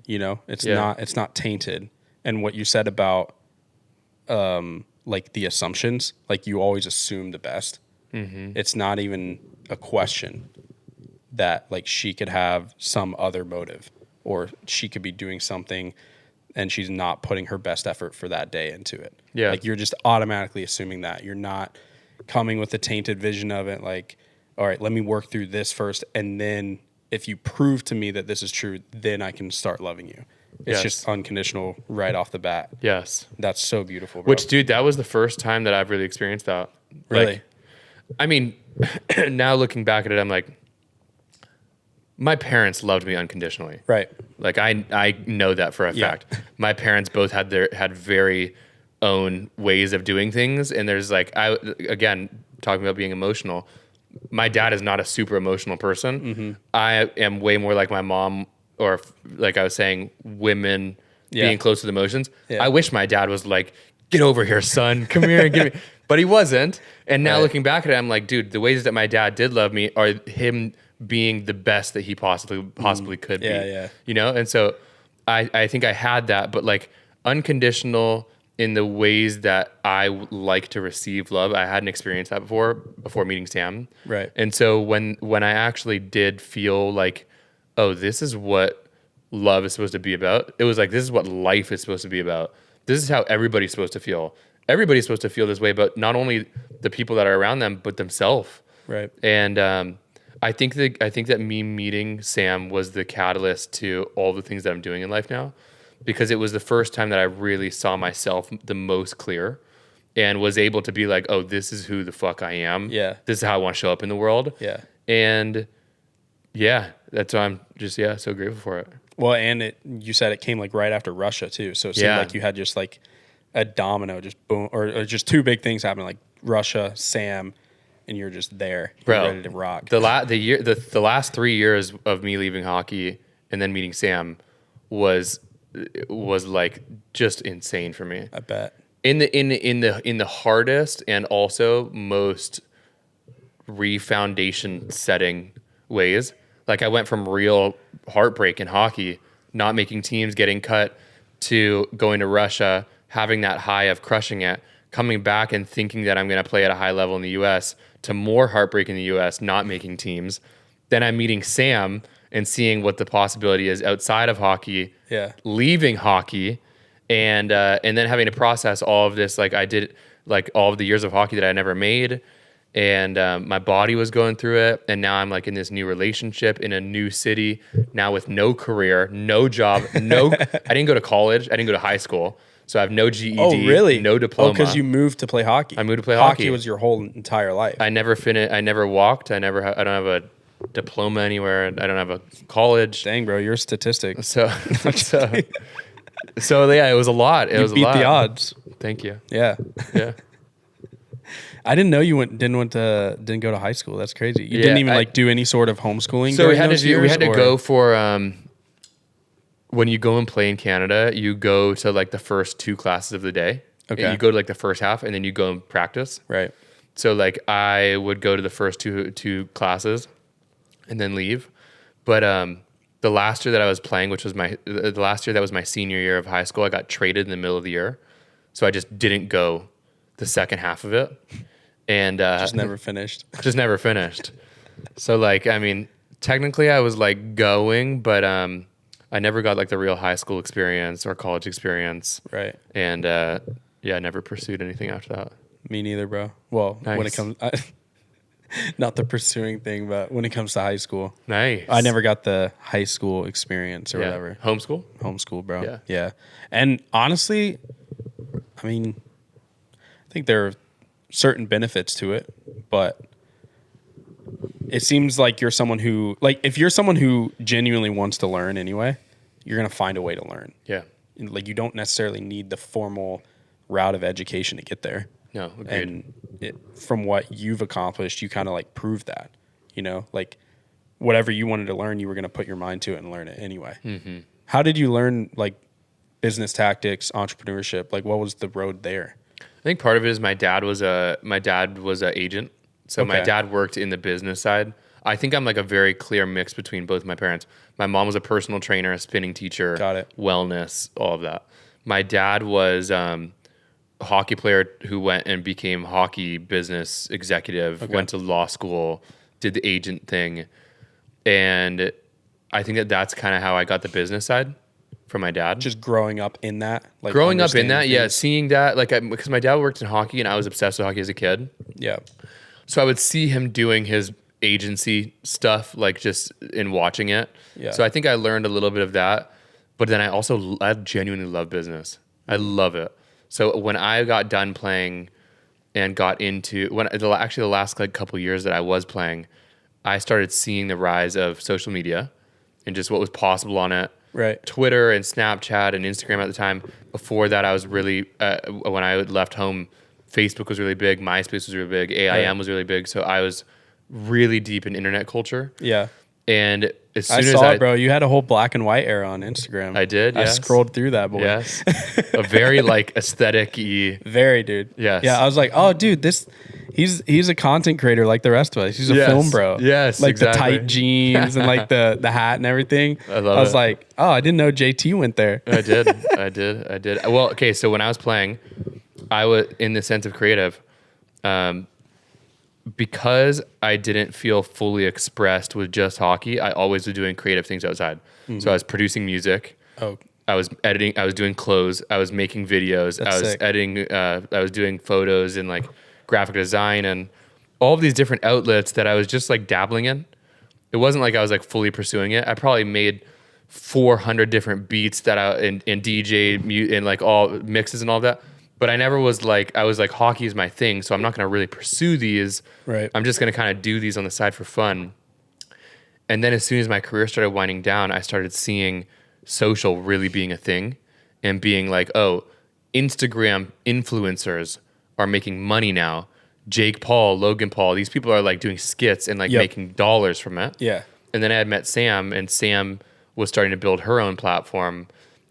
you know. It's Yeah. not tainted. And what you said about like the assumptions, like you always assume the best. Mm-hmm. It's not even a question that like she could have some other motive, or she could be doing something and she's not putting her best effort for that day into it. Yeah. Like you're just automatically assuming that. You're not coming with a tainted vision of it, like, all right, let me work through this first, and then if you prove to me that this is true, then I can start loving you. It's just unconditional right off the bat. Yes. That's so beautiful, bro. Which, dude, that was the first time that I've really experienced that. Really? Like, I mean, now looking back at it, I'm like, my parents loved me unconditionally. Right. Like I know that for a fact. My parents both had very own ways of doing things, and there's like again talking about being emotional. My dad is not a super emotional person. Mm-hmm. I am way more like my mom, or like I was saying, women being close to the emotions. Yeah. I wish my dad was like, "Get over here, son. Come here and give me." But he wasn't. And now looking back at it, I'm like, dude, the ways that my dad did love me are him being the best that he possibly could be. Yeah. You know? And so I think I had that, but like unconditional in the ways that I like to receive love. I hadn't experienced that before meeting Sam. Right. And so when I actually did feel like, oh, this is what love is supposed to be about, it was like, this is what life is supposed to be about. This is how everybody's supposed to feel. Everybody's supposed to feel this way, but not only the people that are around them, but themselves. Right. And I think that me meeting Sam was the catalyst to all the things that I'm doing in life now, because it was the first time that I really saw myself the most clear and was able to be like, oh, this is who the fuck I am. Yeah. This is how I want to show up in the world. Yeah. And yeah, that's why I'm just, so grateful for it. Well, and you said it came like right after Russia too. So it seemed like you had just like a domino, just boom, or just two big things happening, like Russia, Sam, and you're just there. You're ready to rock. The last 3 years of me leaving hockey and then meeting Sam was like just insane for me. I bet. In the hardest and also most re-foundation setting ways. Like I went from real heartbreak in hockey, not making teams, getting cut, to going to Russia, having that high of crushing it, coming back and thinking that I'm going to play at a high level in the U.S., to more heartbreak in the U.S., not making teams. Then I'm meeting Sam and seeing what the possibility is outside of hockey, leaving hockey, and then having to process all of this. Like I did, like all of the years of hockey that I never made, and my body was going through it. And now I'm like in this new relationship in a new city now with no career, no job, I didn't go to college, I didn't go to high school. So I have no GED, really? No diploma. Oh, because you moved to play hockey. I moved to play hockey. Hockey was your whole entire life. I never walked. I don't have a diploma anywhere. I don't have a college. Dang, bro, you're a statistic. So yeah, it was a lot. It was beat a lot. the odds. Thank you. Yeah. Yeah. I didn't know you didn't go to high school. That's crazy. You didn't even do any sort of homeschooling. So we had to go for when you go and play in Canada, you go to like the first 2 classes of the day. Okay. And you go to like the first half, and then you go and practice. Right. So like I would go to the first two classes and then leave. But the last year that I was playing, which was the last year that was my senior year of high school, I got traded in the middle of the year. So I just didn't go the second half of it. And Just never finished. just never finished. So like, I mean, technically I was like going, but I never got like the real high school experience or college experience. Right. And I never pursued anything after that. Me neither, bro. Well, when it Nice. comes, not the pursuing thing, but when it comes to high school, Nice. I never got the high school experience or Yeah. whatever. Homeschool? Homeschool, bro. Yeah. Yeah. And honestly, I mean, I think there are certain benefits to it, but it seems like you're someone who, like, if you're someone who genuinely wants to learn anyway, you're going to find a way to learn. Yeah. Like, you don't necessarily need the formal route of education to get there. No, agreed. And from what you've accomplished, you kind of like prove that, like whatever you wanted to learn, you were going to put your mind to it and learn it anyway. Mm-hmm. How did you learn like business tactics, entrepreneurship? Like, what was the road there? I think part of it is my dad was a agent. So my Okay. dad worked in the business side. I think I'm like a very clear mix between both my parents. My mom was a personal trainer, a spinning teacher, Got it. wellness, all of that. My dad was a hockey player who went and became hockey business executive, went to law school, did the agent thing. And I think that's kind of how I got the business side from my dad. Just growing up in that, like Growing up in that, understanding yeah, things? seeing that, like, because my dad worked in hockey and I was obsessed with hockey as a kid. Yeah. So I would see him doing his agency stuff, like just in watching it. Yeah. So I think I learned a little bit of that. But then I genuinely love business. I love it. So when I got done playing and got into, the last like couple years that I was playing, I started seeing the rise of social media and just what was possible on it. Right. Twitter and Snapchat and Instagram at the time. Before that, I was really, when I left home, Facebook was really big, MySpace was really big, AIM was really big. So I was really deep in internet culture. Yeah. And as soon I as saw it, bro. You had a whole black and white era on Instagram. I did, I yes. scrolled through that, boy. Yes. A very like aesthetic-y. Very, dude. Yes. Yeah, I was like, oh, dude, he's a content creator like the rest of us. He's a Yes. film bro. Yes, like exactly. the tight jeans and like the hat and everything. I love was it. like, oh, I didn't know JT went there. I did. Well, okay, so when I was playing, I was in the sense of creative, because I didn't feel fully expressed with just hockey. I always was doing creative things outside. Mm-hmm. So I was producing music. Oh, I was editing. I was doing clothes. I was making videos. That's I was sick. editing. I was doing photos and like graphic design and all of these different outlets that I was just like dabbling in. It wasn't like I was like fully pursuing it. I probably made 400 different beats that and DJ and like all mixes and all that. But I never was like, I was like, hockey is my thing, so I'm not going to really pursue these. Right. I'm just going to kind of do these on the side for fun. And then as soon as my career started winding down, I started seeing social really being a thing and being like, oh, Instagram influencers are making money now. Jake Paul, Logan Paul, these people are like doing skits and like making dollars from it. yeah. And then I had met Sam, and Sam was starting to build her own platform.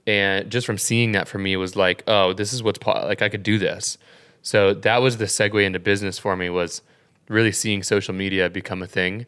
And just from seeing that for me was like, oh, this is what's like I could do this. So that was the segue into business for me, was really seeing social media become a thing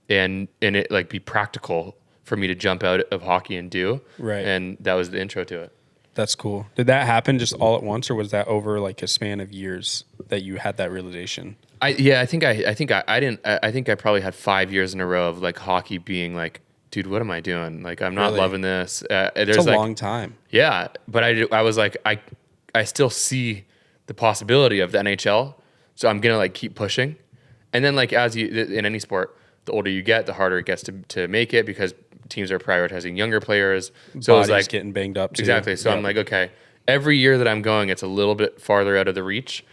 and it like be practical for me to jump out of hockey and do. Right. And that was the intro to it. That's cool. Did that happen just all at once, or was that over like a span of years that you had that realization? I think I probably had 5 years in a row of like hockey being like, dude, what am I doing? Like, I'm not Really? loving this. It's a long time. Yeah, but I was like, I still see the possibility of the NHL, so I'm gonna like keep pushing. And then like as you in any sport, the older you get, the harder it gets to make it because teams are prioritizing younger players. So it was Body's like getting banged up too. exactly. So I'm like, okay, every year that I'm going, it's a little bit farther out of the reach.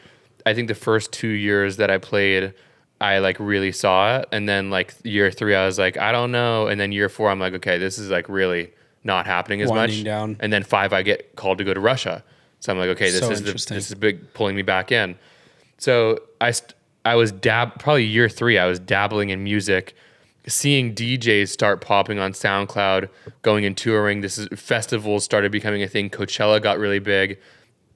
I think the first 2 years that I played, I like really saw it. And then like year 3, I was like, I don't know. And then year 4, I'm like, okay, this is like really not happening as Winding much. down. And then 5, I get called to go to Russia. So I'm like, okay, So this interesting. is big, pulling me back in. So I was probably year 3, I was dabbling in music, seeing DJs start popping on SoundCloud, going and touring. Festivals started becoming a thing. Coachella got really big.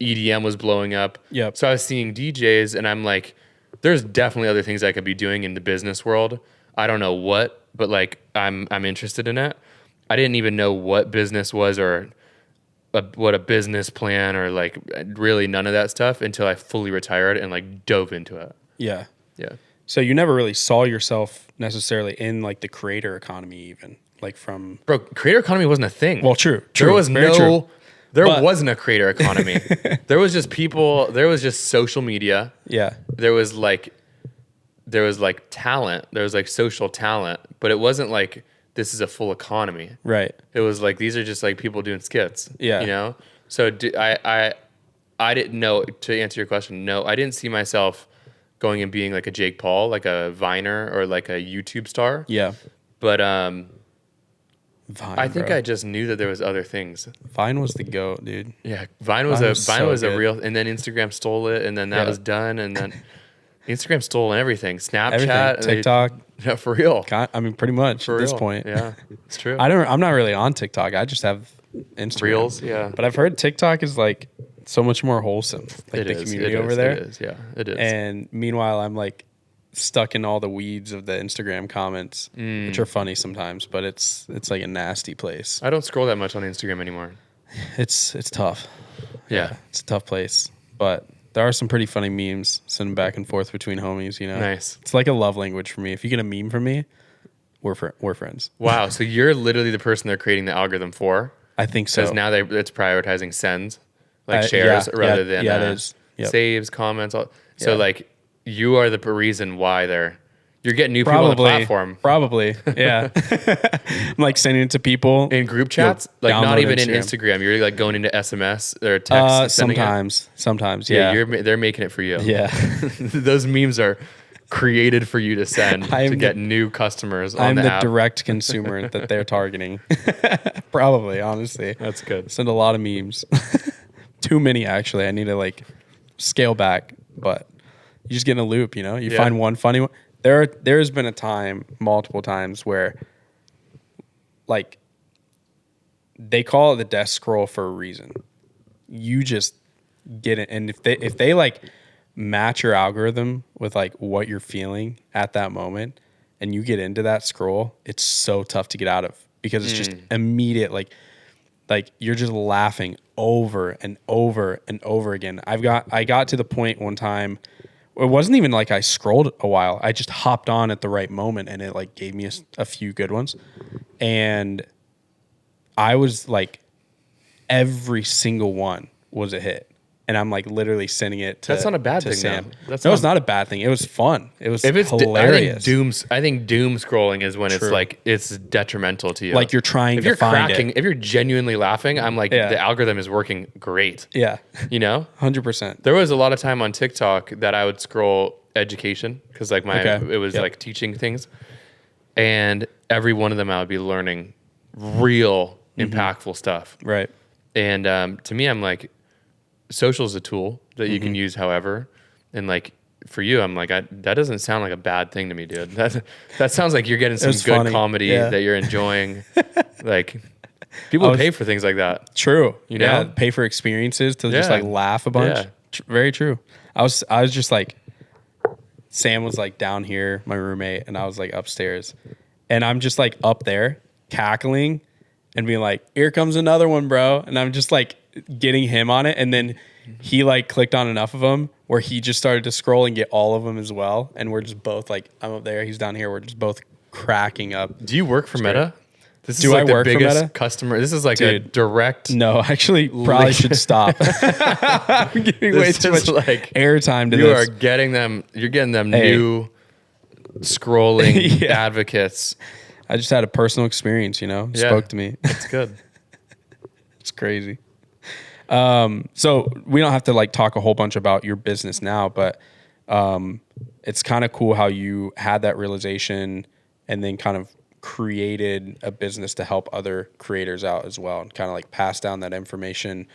EDM was blowing up. Yep. So I was seeing DJs, and I'm like, there's definitely other things I could be doing in the business world. I don't know what, but like I'm interested in it. I didn't even know what business was or what a business plan or like really none of that stuff until I fully retired and like dove into it. Yeah. Yeah. So you never really saw yourself necessarily in like the creator economy, even like from. Bro, creator economy wasn't a thing. Well, true. There was very true. there wasn't a creator economy. There was just people, there was just social media. Yeah. There was like talent. There was like social talent, but it wasn't like this is a full economy. Right. It was like these are just like people doing skits. Yeah. You know? So I didn't know, to answer your question, no, I didn't see myself going and being like a Jake Paul, like a Viner or like a YouTube star. Yeah. But Vine, I think bro. I just knew that there was other things. Vine was the GOAT, dude. Yeah, Vine was so a real, and then Instagram stole it, and then that was done, and then Instagram stole everything. Snapchat, Everything. TikTok. Yeah, for real. I mean, pretty much For at this real. point. Yeah, it's true. I'm not really on TikTok. I just have Instagram. Reels, yeah. But I've heard TikTok is like so much more wholesome. Like the community over there. It is, yeah, it is. And meanwhile, I'm like stuck in all the weeds of the Instagram comments, which are funny sometimes, but it's like a nasty place. I don't scroll that much on Instagram anymore. It's tough. Yeah. It's a tough place. But there are some pretty funny memes sending back and forth between homies, you know. Nice. It's like a love language for me. If you get a meme from me, we're friends. Wow, so you're literally the person they're creating the algorithm for? I think so. Because now it's prioritizing sends, like shares, rather than it is. Yep. saves, comments. So like you are the reason why you're getting new people on the Probably. platform. Probably, yeah. I'm like sending it to people. In group chats, like download not even in Instagram. Instagram. You're like going into SMS or text. sending it. Sometimes, Yeah, yeah. they're making it for you. Yeah. Those memes are created for you to send to I'm get new customers on I'm the the app. direct consumer that they're targeting. Probably, honestly. That's good. Send a lot of memes. Too many, actually. I need to like scale back, but you just get in a loop, you know? You find one funny one. There's been a time, multiple times, where like they call it the death scroll for a reason. You just get it, and if they like match your algorithm with like what you're feeling at that moment, and you get into that scroll, it's so tough to get out of because it's just immediate. Like you're just laughing over and over and over again. I got to the point one time. It wasn't even like I scrolled a while. I just hopped on at the right moment and it like gave me a few good ones. And I was like, every single one was a hit. And I'm like literally sending it to That's not a bad to thing, Sam. though. It's not a bad thing. It was fun. It was If it's hilarious. I think doom scrolling is when True. it's like it's detrimental to you. Like you're trying if to you're find cracking, it. if you're genuinely laughing, I'm like Yeah. the algorithm is working great. Yeah, You know, 100%. there was a lot of time on TikTok that I would scroll education because like it was Yep. like teaching things, and every one of them I would be learning real impactful stuff. Right. And to me, I'm like, social is a tool that you can use however. And like for you, I'm like, that doesn't sound like a bad thing to me, dude. That sounds like you're getting some was good funny. comedy Yeah. that you're enjoying. Like people pay for things like that. True. You know? Yeah, pay for experiences to just Yeah. like laugh a bunch. Yeah. Very true. I was just like, Sam was like down here, my roommate, and I was like upstairs. And I'm just like up there cackling and being like, here comes another one, bro. And I'm just like getting him on it. And then he like clicked on enough of them where he just started to scroll and get all of them as well. And we're just both like, I'm up there, he's down here. We're just both cracking up. Do you work for Meta? This is Do like I the work for biggest Meta? customer. This is like a Dude. direct. No, actually, probably should stop. I'm giving way This too is much like- airtime to You this. are getting them. You're getting them Hey. new scrolling Yeah. advocates. I just had a personal experience, you know, Yeah. spoke to me. It's good. It's crazy. So we don't have to like talk a whole bunch about your business now, but it's kind of cool how you had that realization and then kind of created a business to help other creators out as well and kind of like pass down that information.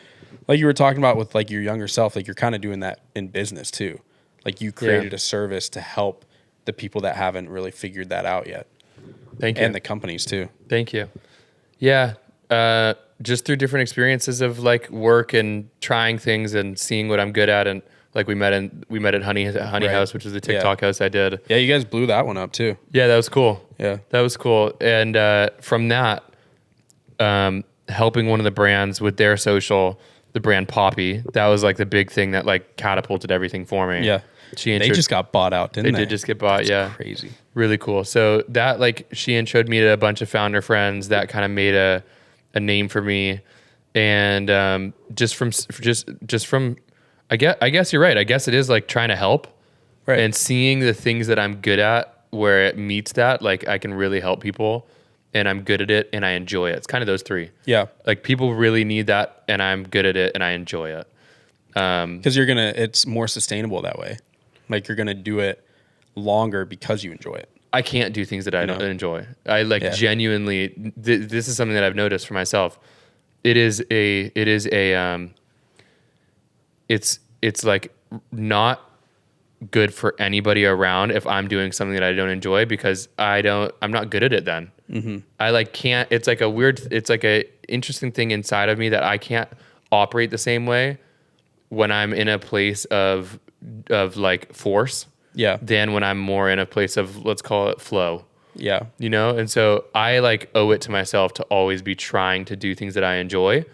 Like you were talking about with like your younger self, like you're kind of doing that in business too. Like you created a service to help the people that haven't really figured that out yet. Thank you. And the companies too. Thank you. Yeah. Just through different experiences of like work and trying things and seeing what I'm good at. And like we met at Honey Right. House, which was the TikTok house I did. Yeah, you guys blew that one up too. Yeah, that was cool. Yeah. That was cool. And from that, helping one of the brands with their social, the brand Poppy. That was like the big thing that like catapulted everything for me. Yeah. They just got bought out, didn't they? They did just get bought. That's crazy. Really cool. So that like she introed me to a bunch of founder friends that kind of made a name for me. And just from I guess you're right. I guess it is like trying to help, right? And seeing the things that I'm good at where it meets that, like I can really help people, and I'm good at it, and I enjoy it. It's kind of those three. Yeah. Like people really need that, and I'm good at it, and I enjoy it. Because it's more sustainable that way. Like you're gonna do it longer because you enjoy it. I can't do things that I don't enjoy. I like genuinely. This is something that I've noticed for myself. It's like not good for anybody around if I'm doing something that I don't enjoy, because I'm not good at it then. Mm-hmm. I like can't, it's like a interesting thing inside of me that I can't operate the same way when I'm in a place of like force. Yeah. Than when I'm more in a place of, let's call it flow. Yeah. You know? And so I like owe it to myself to always be trying to do things that I enjoy.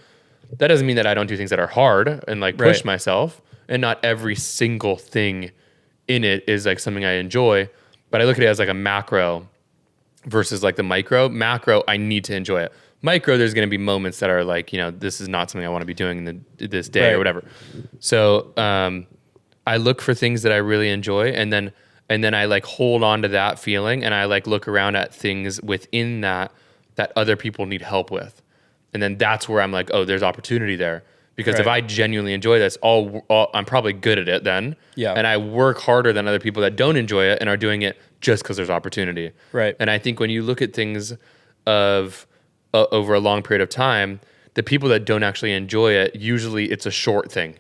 That doesn't mean that I don't do things that are hard and like push myself, and not every single thing in it is like something I enjoy, but I look at it as like a macro versus like the micro. Macro, I need to enjoy it. Micro, there's going to be moments that are like, this is not something I want to be doing in this day or whatever. So, I look for things that I really enjoy, and then I like hold on to that feeling, and I like look around at things within that other people need help with. And then that's where I'm like, oh, there's opportunity there. Because if I genuinely enjoy this, I'm probably good at it then. Yeah. And I work harder than other people that don't enjoy it and are doing it just because there's opportunity. Right. And I think when you look at things of over a long period of time, the people that don't actually enjoy it, usually it's a short thing.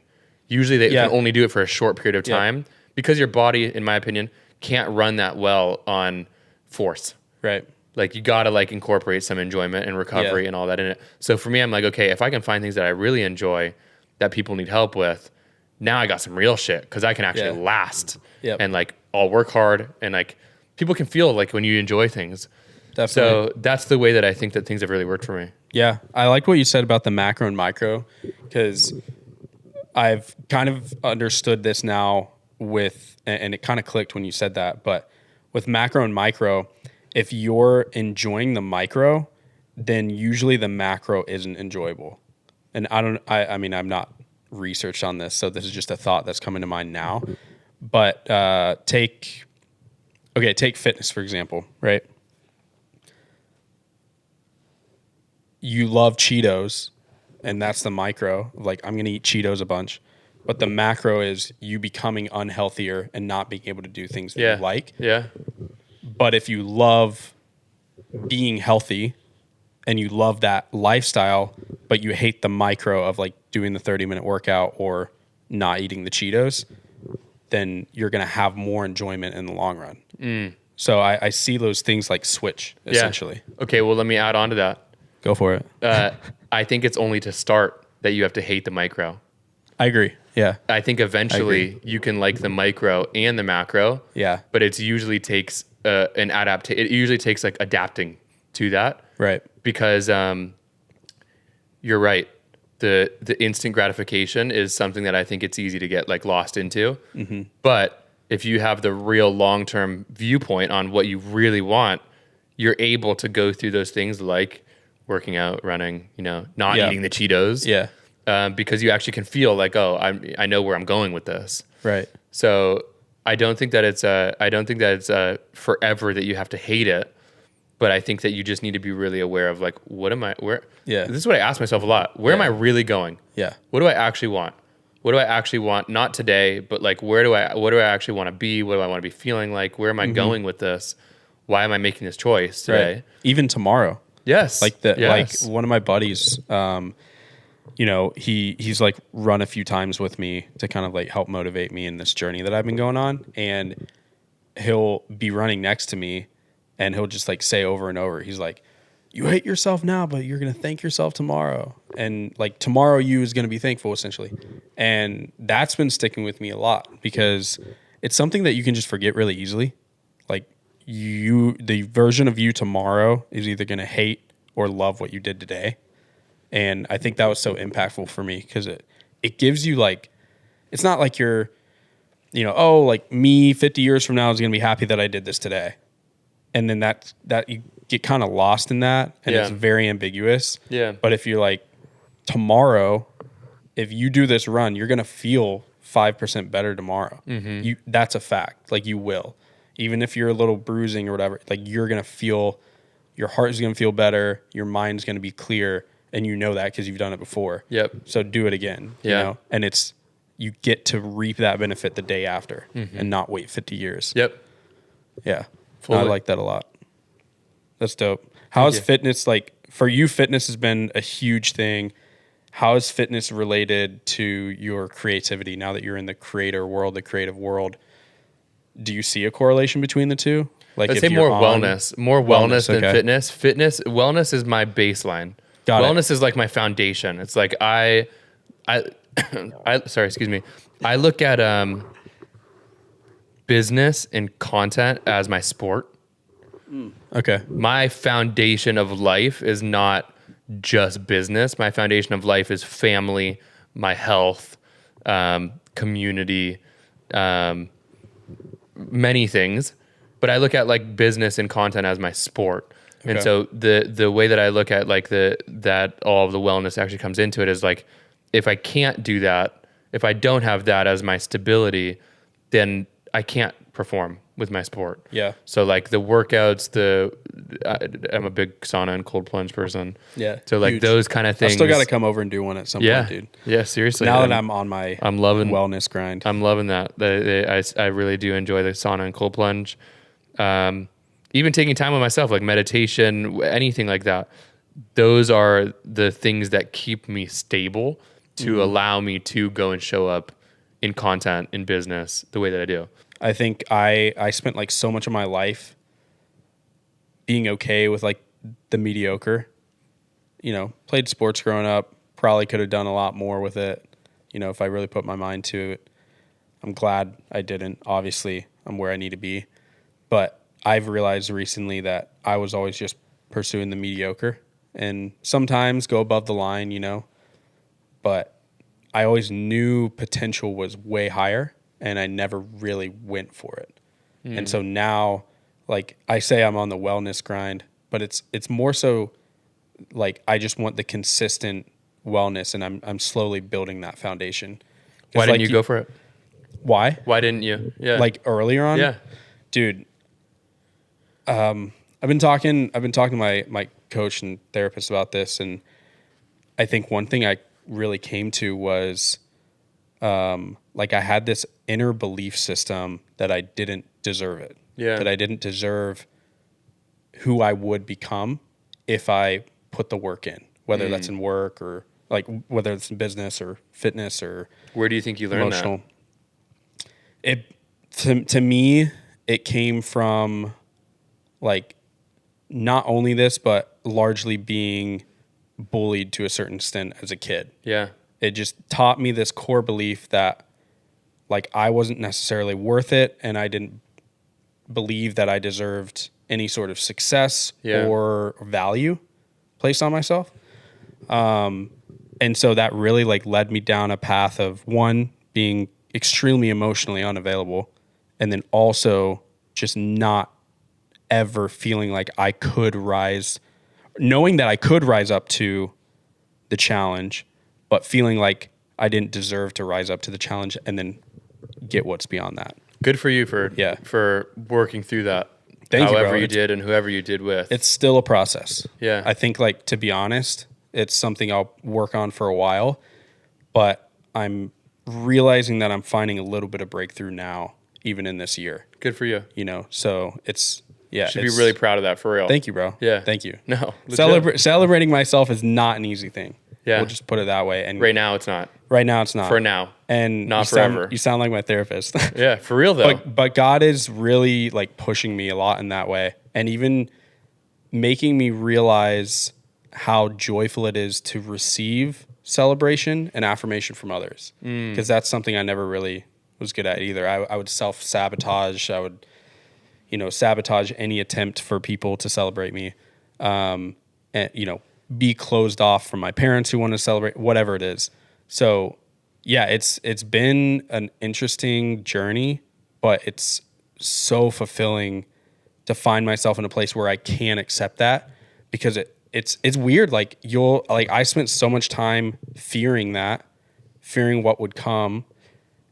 Usually they can only do it for a short period of time because your body, in my opinion, can't run that well on force. Right. Like you got to like incorporate some enjoyment and recovery and all that in it. So for me, I'm like, okay, if I can find things that I really enjoy that people need help with, now I got some real shit because I can actually last. And like I'll work hard, and like people can feel like when you enjoy things. Definitely. So that's the way that I think that things have really worked for me. Yeah. I like what you said about the macro and micro, because I've kind of understood this now and it kind of clicked when you said that, but with macro and micro, if you're enjoying the micro, then usually the macro isn't enjoyable. And I mean, I'm not researched on this, so this is just a thought that's coming to mind now. But take fitness, for example, right? You love Cheetos, and that's the micro. Like, I'm going to eat Cheetos a bunch. But the macro is you becoming unhealthier and not being able to do things that you like. Yeah. But if you love being healthy and you love that lifestyle, but you hate the micro of like doing the 30-minute workout or not eating the Cheetos, then you're going to have more enjoyment in the long run. Mm. So I see those things like switch, essentially. Okay, well, let me add on to that. Go for it. I think it's only to start that you have to hate the micro. I agree. Yeah. I think eventually you can like the micro and the macro. Yeah. But it usually takes it usually takes like adapting to that. Right. Because you're right. The instant gratification is something that I think it's easy to get like lost into. Mm-hmm. But if you have the real long-term viewpoint on what you really want, you're able to go through those things like working out, running, not eating the Cheetos. Yeah. Because you actually can feel like, oh, I know where I'm going with this. Right. So I don't think that it's forever that you have to hate it, but I think that you just need to be really aware of like, this is what I ask myself a lot. Where am I really going? Yeah. What do I actually want? What do I actually want? Not today, but like, what do I actually want to be? What do I want to be feeling like? Where am I going with this? Why am I making this choice today? Right. Even tomorrow. Yes. Like one of my buddies, he's like run a few times with me to kind of like help motivate me in this journey that I've been going on. And he'll be running next to me and he'll just like say over and over, he's like, you hate yourself now, but you're going to thank yourself tomorrow. And like tomorrow you is going to be thankful, essentially. And that's been sticking with me a lot because it's something that you can just forget really easily. Like the version of you tomorrow is either going to hate or love what you did today. And I think that was so impactful for me because it gives you like, it's not like you're, oh, like me 50 years from now is going to be happy that I did this today. And then that you get kind of lost in that, and it's very ambiguous. Yeah. But if you're like, tomorrow, if you do this run, you're going to feel 5% better tomorrow. That's a fact. Like you will. Even if you're a little bruising or whatever, like you're going to feel, your heart is going to feel better. Your mind's going to be clear. And you know that because you've done it before. Yep. So do it again. Yeah. You know? And you get to reap that benefit the day after and not wait 50 years. Yep. Yeah. Fully. I like that a lot. That's dope. How is fitness, like for you, fitness has been a huge thing. How is fitness related to your creativity now that you're in the creative world? Do you see a correlation between the two? Like I'd say more wellness than fitness. Wellness is my baseline. Wellness is like my foundation. It's like sorry, excuse me. I look at business and content as my sport. Okay. My foundation of life is not just business. My foundation of life is family, my health, community, many things. But I look at like business and content as my sport. Okay. And so the way that I look at like that all of the wellness actually comes into it is like, if I can't do that, if I don't have that as my stability, then I can't perform with my sport. Yeah. So like the workouts, I'm a big sauna and cold plunge person. Yeah. So like huge. those kind of things. I still got to come over and do one at some point, dude. Yeah, seriously. Now that I'm on my wellness grind. I'm loving that. I really do enjoy the sauna and cold plunge. Even taking time with myself, like meditation, anything like that. Those are the things that keep me stable to allow me to go and show up in content, in business, the way that I do. I think I spent like so much of my life being okay with like the mediocre. Played sports growing up, probably could have done a lot more with it, if I really put my mind to it. I'm glad I didn't. Obviously, I'm where I need to be. But I've realized recently that I was always just pursuing the mediocre and sometimes go above the line, but I always knew potential was way higher and I never really went for it. And so now, like I say, I'm on the wellness grind, but it's more so like I just want the consistent wellness, and I'm slowly building that foundation. Why didn't you go for it? Why? Why didn't you? Yeah. Like earlier on? Yeah. Dude, I've been talking to my coach and therapist about this, and I think one thing I really came to was like I had this inner belief system that I didn't deserve it. Yeah. That I didn't deserve who I would become if I put the work in, whether that's in work or like whether it's in business or fitness or where do you think you learned emotional. that? To me, it came from like not only this, but largely being bullied to a certain extent as a kid. Yeah. It just taught me this core belief that like I wasn't necessarily worth it, and I didn't believe that I deserved any sort of success or value placed on myself. And so that really like led me down a path of one, being extremely emotionally unavailable, and then also just not ever feeling like I could knowing that I could rise up to the challenge, but feeling like I didn't deserve to rise up to the challenge and then get what's beyond that. Good for you for working through that. Thank you, however bro. you did and whoever you did with. It's still a process. Yeah. I think like, to be honest, it's something I'll work on for a while, but I'm realizing that I'm finding a little bit of breakthrough now, even in this year. Good for you. So it's, should be really proud of that, for real. Thank you, bro. Yeah. Thank you. No. Celebrating myself is not an easy thing. Yeah. We'll just put it that way. And right now it's not. Right now it's not. For now. And not forever. You sound like my therapist. Yeah, for real though. But God is really like pushing me a lot in that way, and even making me realize how joyful it is to receive celebration and affirmation from others. Because that's something I never really was good at either. I would self-sabotage. I would, sabotage any attempt for people to celebrate me. and, be closed off from my parents who want to celebrate, whatever it is. So yeah, it's been an interesting journey, but it's so fulfilling to find myself in a place where I can accept that, because it's weird. Like I spent so much time fearing what would come.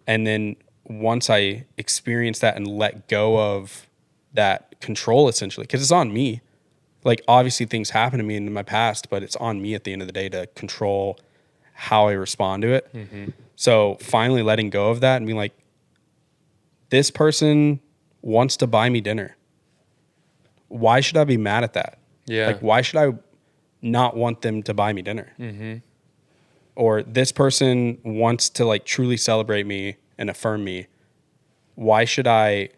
And then once I experienced that and let go of that control, essentially, because it's on me. Like, obviously things happen to me in my past, but it's on me at the end of the day to control how I respond to it. Mm-hmm. So finally letting go of that and being like, this person wants to buy me dinner. Why should I be mad at that? Yeah. Like, why should I not want them to buy me dinner? Mm-hmm. Or this person wants to like truly celebrate me and affirm me. Why should I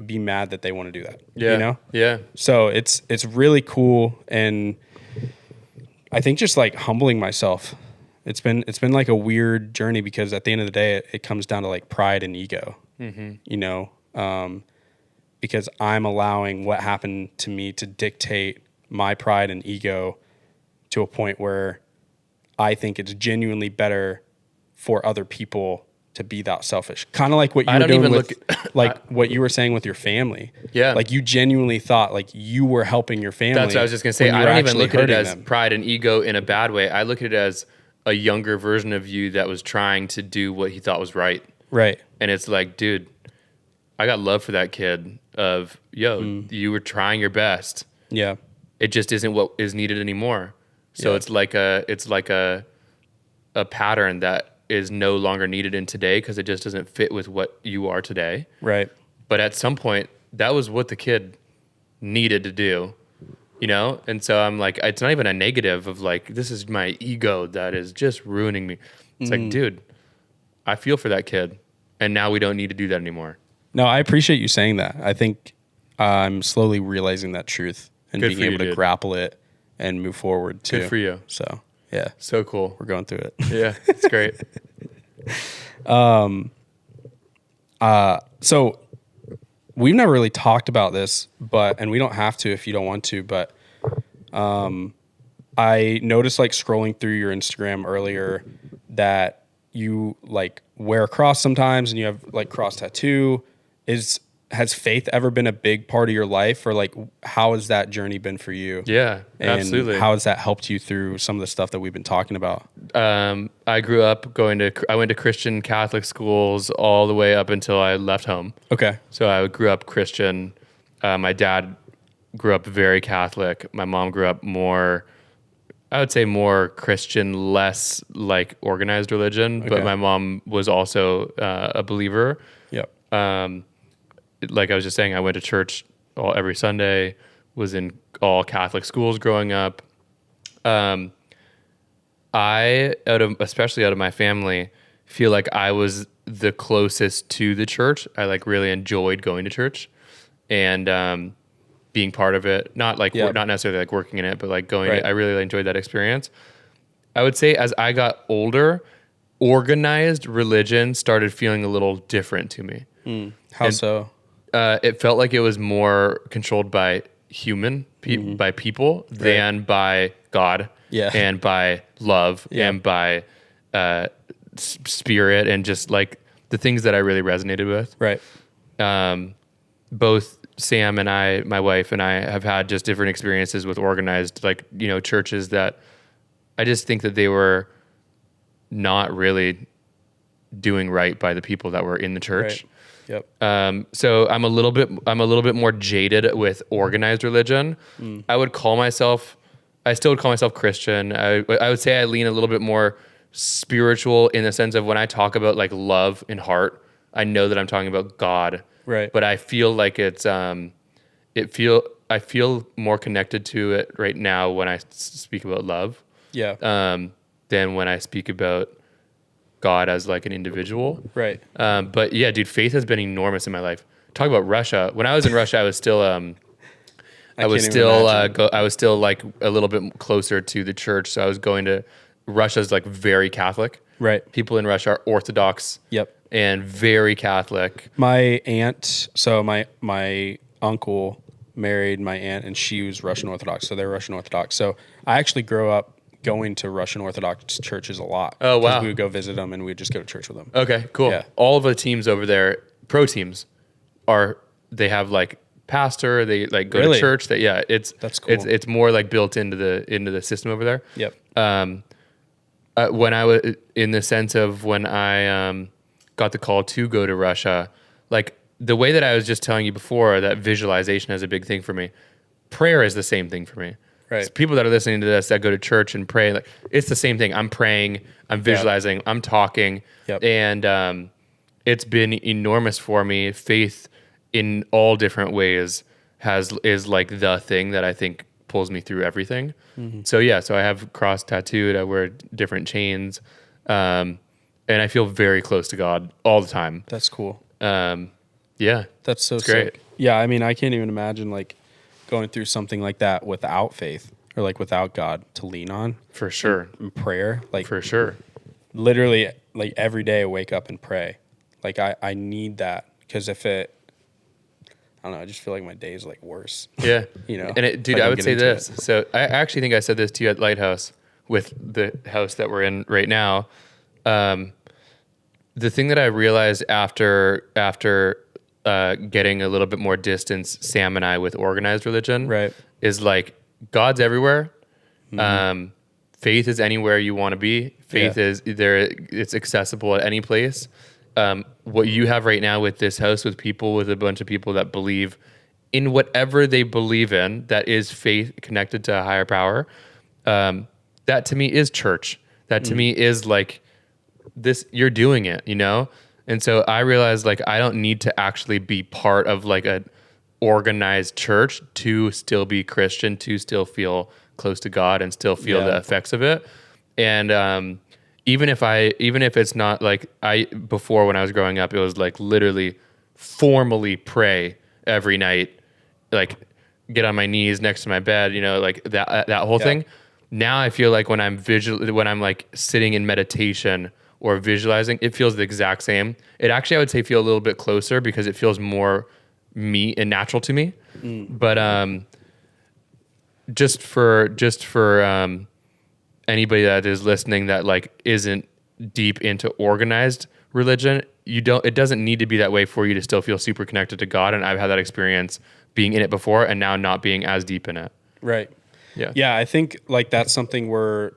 be mad that they want to do that? Yeah. Yeah. So it's really cool. And I think just like humbling myself, it's been like a weird journey, because at the end of the day, it comes down to like pride and ego, because I'm allowing what happened to me to dictate my pride and ego to a point where I think it's genuinely better for other people to be that selfish. Kind of like what you were doing with, what you were saying with your family. Yeah. Like, you genuinely thought like you were helping your family. That's what I was just going to say. I don't even look at it as pride and ego in a bad way. I look at it as a younger version of you that was trying to do what he thought was right. Right. And it's like, dude, I got love for that kid of, you were trying your best. Yeah. It just isn't what is needed anymore. So it's like a pattern that is no longer needed in today, because it just doesn't fit with what you are today. Right. But at some point, that was what the kid needed to do, And so I'm like, it's not even a negative of like, this is my ego that is just ruining me. It's like, dude, I feel for that kid, and now we don't need to do that anymore. No, I appreciate you saying that. I think I'm slowly realizing that truth and being able to grapple it and move forward too. Good for you. So yeah, so cool. We're going through it. Yeah, it's great. So we've never really talked about this, and we don't have to if you don't want to, but I noticed like scrolling through your Instagram earlier that you like wear a cross sometimes and you have like cross tattoo. Has faith ever been a big part of your life, or like how has that journey been for you? Yeah, and absolutely. How has that helped you through some of the stuff that we've been talking about? I grew up I went to Christian Catholic schools all the way up until I left home. Okay. So I grew up Christian. My dad grew up very Catholic. My mom grew up more Christian, less like organized religion, but my mom was also a believer. Yep. Like I was just saying, I went to church every Sunday, was in all Catholic schools growing up. Especially out of my family, feel like I was the closest to the church. I like really enjoyed going to church and being part of it. Not necessarily like working in it, but like going. Right. I really enjoyed that experience. I would say as I got older, organized religion started feeling a little different to me. How so? It felt like it was more controlled by by people than by God, and by love, and by spirit, and just like the things that I really resonated with. Right. Both Sam and I, my wife and I, have had just different experiences with organized, churches that I just think that they were not really doing right by the people that were in the church. Right. Yep. So I'm a little bit more jaded with organized religion. I still would call myself Christian. I would say I lean a little bit more spiritual in the sense of when I talk about like love and heart, I know that I'm talking about God. Right. But I feel like I feel more connected to it right now when I speak about love. Yeah. Than when I speak about God as like an individual. Right. But yeah, dude, faith has been enormous in my life. Talk about Russia. When I was in Russia, I was still I was still like a little bit closer to the church. So I was going to Russia's like very Catholic. Right. People in Russia are Orthodox. Yep. And very Catholic. My aunt, so my uncle married my aunt, and she was Russian Orthodox, so they're Russian Orthodox. So I actually grew up going to Russian Orthodox churches a lot. Oh, wow. Because we would go visit them, and we'd just go to church with them. Okay, cool. Yeah. All of the teams over there, pro teams, they have like pastor, they like go Really? to church. That's cool. It's more like built into the system over there. Yep. When I was in the sense of when I got the call to go to Russia, like the way that I was just telling you before, that visualization is a big thing for me. Prayer is the same thing for me. Right. So people that are listening to this that go to church and pray, like it's the same thing. I'm praying, I'm visualizing, I'm talking, Yep. and it's been enormous for me. Faith in all different ways is like the thing that I think pulls me through everything. Mm-hmm. So I have cross tattooed. I wear different chains, and I feel very close to God all the time. That's cool. Yeah, That's so great. sick. Yeah, I mean, I can't even imagine like going through something like that without faith or like without God to lean on. For sure. And prayer, like For sure. literally, like every day I wake up and pray. Like I need that, because if it, I don't know, I just feel like my day is like worse. Yeah. You know? And dude, If I I don't would get say into this. it. So I actually think I said this to you at Lighthouse with the house that we're in right now. The thing that I realized after getting a little bit more distance, Sam and I, with organized religion, Right. is like God's everywhere. Faith is anywhere you want to be. Faith is there. It's accessible at any place. What you have right now with this house, with a bunch of people that believe in whatever they believe in, that is faith connected to a higher power. That to me is church. That to me is like this, you're doing it, you know? And so I realized like I don't need to actually be part of like a organized church to still be Christian, to still feel close to God and still feel the effects of it. And even if it's not like before when I was growing up, it was like literally formally pray every night, like get on my knees next to my bed, you know, like that whole thing. Now I feel like when I'm like sitting in meditation or visualizing, it feels the exact same. It actually, I would say, feel a little bit closer because it feels more me and natural to me. But just for anybody that is listening that like isn't deep into organized religion, it doesn't need to be that way for you to still feel super connected to God. And I've had that experience being in it before and now not being as deep in it. Right. Yeah. Yeah, I think like that's something we're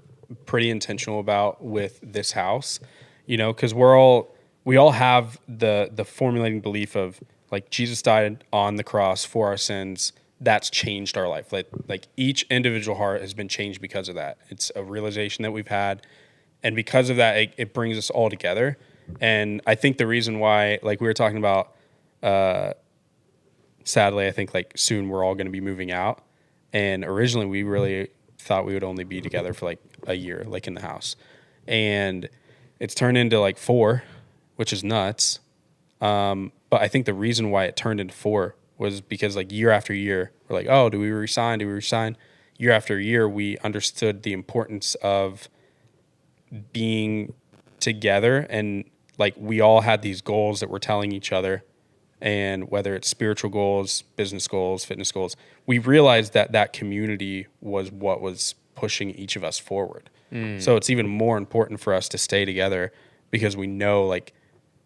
pretty intentional about with this house, you know, because we all have the formulating belief of like Jesus died on the cross for our sins. That's changed our life. Like each individual heart has been changed because of that. It's a realization that we've had, and because of that, it brings us all together. And I think the reason why, like we were talking about, sadly, I think like soon we're all going to be moving out. And originally we really thought we would only be together for like a year, like in the house. And it's turned into like 4, which is nuts. But I think the reason why it turned into 4 was because like year after year, we're like, oh, do we resign? Year after year, we understood the importance of being together. And like we all had these goals that we're telling each other. And whether it's spiritual goals, business goals, fitness goals, we realized that community was what was pushing each of us forward. So it's even more important for us to stay together because we know like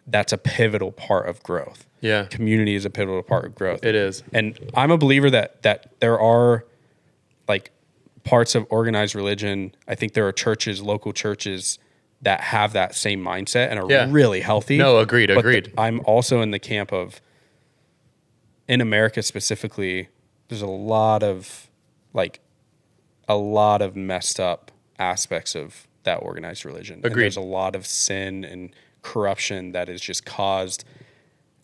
that's a pivotal part of growth. Yeah. Community is a pivotal part of growth. It is. And I'm a believer that there are like parts of organized religion. I think there are churches, local churches that have that same mindset and are really healthy. No, agreed. I'm also in the camp of, in America specifically, there's a lot of messed up aspects of that organized religion. Agreed. And there's a lot of sin and corruption that has just caused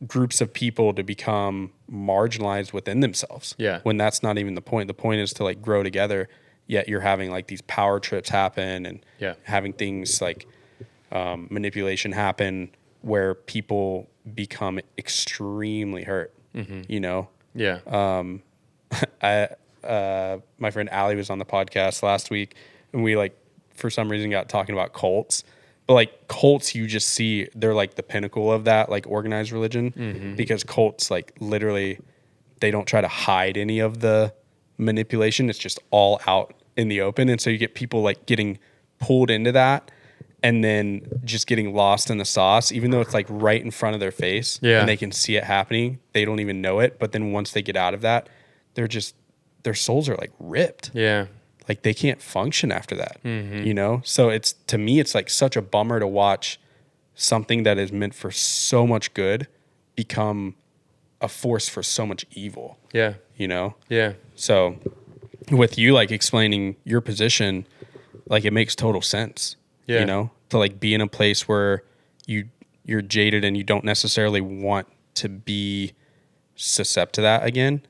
groups of people to become marginalized within themselves. Yeah. When that's not even the point. The point is to like grow together, yet you're having like these power trips happen and having things like manipulation happen where people become extremely hurt. You know? Yeah. My friend Allie was on the podcast last week, and we like for some reason got talking about cults. But like cults, you just see they're like the pinnacle of that like organized religion, because cults like literally they don't try to hide any of the manipulation. It's just all out in the open. And so you get people like getting pulled into that and then just getting lost in the sauce, even though it's like right in front of their face and they can see it happening. They don't even know it. But then once they get out of that, their souls are like ripped. Yeah. Like they can't function after that, you know? So to me, it's like such a bummer to watch something that is meant for so much good become a force for so much evil. Yeah. You know? Yeah. So with you like explaining your position, like it makes total sense. Yeah. You know, to like be in a place where you're jaded and you don't necessarily want to be susceptible to that again.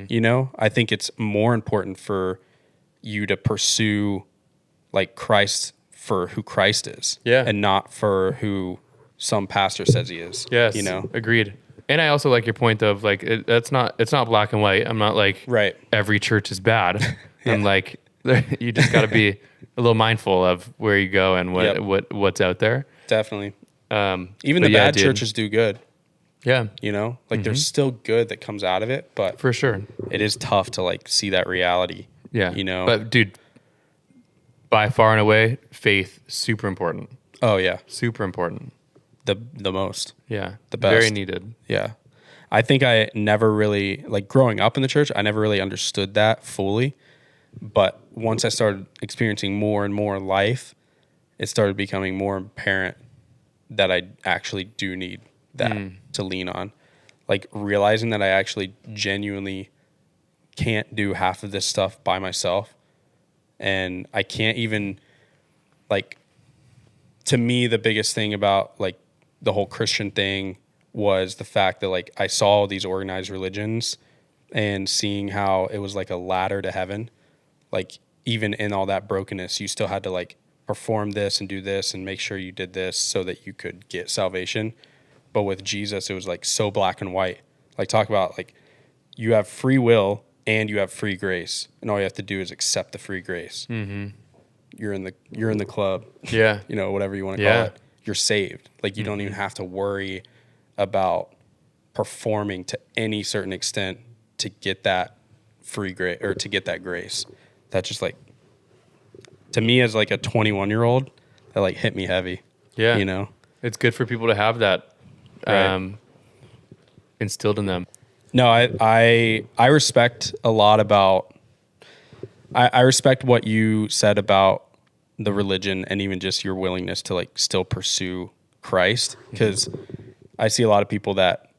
You know, I think it's more important for you to pursue like Christ for who Christ is. Yeah. And not for who some pastor says he is. Yes. You know, Agreed. And I also like your point of like, it's not black and white. I'm not like, right. every church is bad. I'm like, you just got to be a little mindful of where you go and what's out there. Definitely. Even the bad churches do good. Yeah. You know, like there's still good that comes out of it, but For sure. it is tough to like see that reality. Yeah. You know, But dude, by far and away, faith, super important. oh yeah, Super important. the most. Yeah. The best. Very needed. Yeah. I think I never really, like growing up in the church, I never really understood that fully. But once I started experiencing more and more life, it started becoming more apparent that I actually do need that to lean on. Like realizing that I actually genuinely can't do half of this stuff by myself. And I can't even, like, to me, the biggest thing about like the whole Christian thing was the fact that like I saw all these organized religions and seeing how it was like a ladder to heaven. Like even in all that brokenness, you still had to like perform this and do this and make sure you did this so that you could get salvation. But with Jesus, it was like so black and white. Like talk about like you have free will and you have free grace, and all you have to do is accept the free grace. You're in the club. Yeah. You know, whatever you want to call it. You're saved. Like you don't even have to worry about performing to any certain extent to get that free grace or to get that grace. That just like, to me as like a 21-year-old, that like hit me heavy. Yeah. You know? It's good for people to have that instilled in them. No, I respect a lot about, I respect what you said about the religion and even just your willingness to like still pursue Christ. Because I see a lot of people that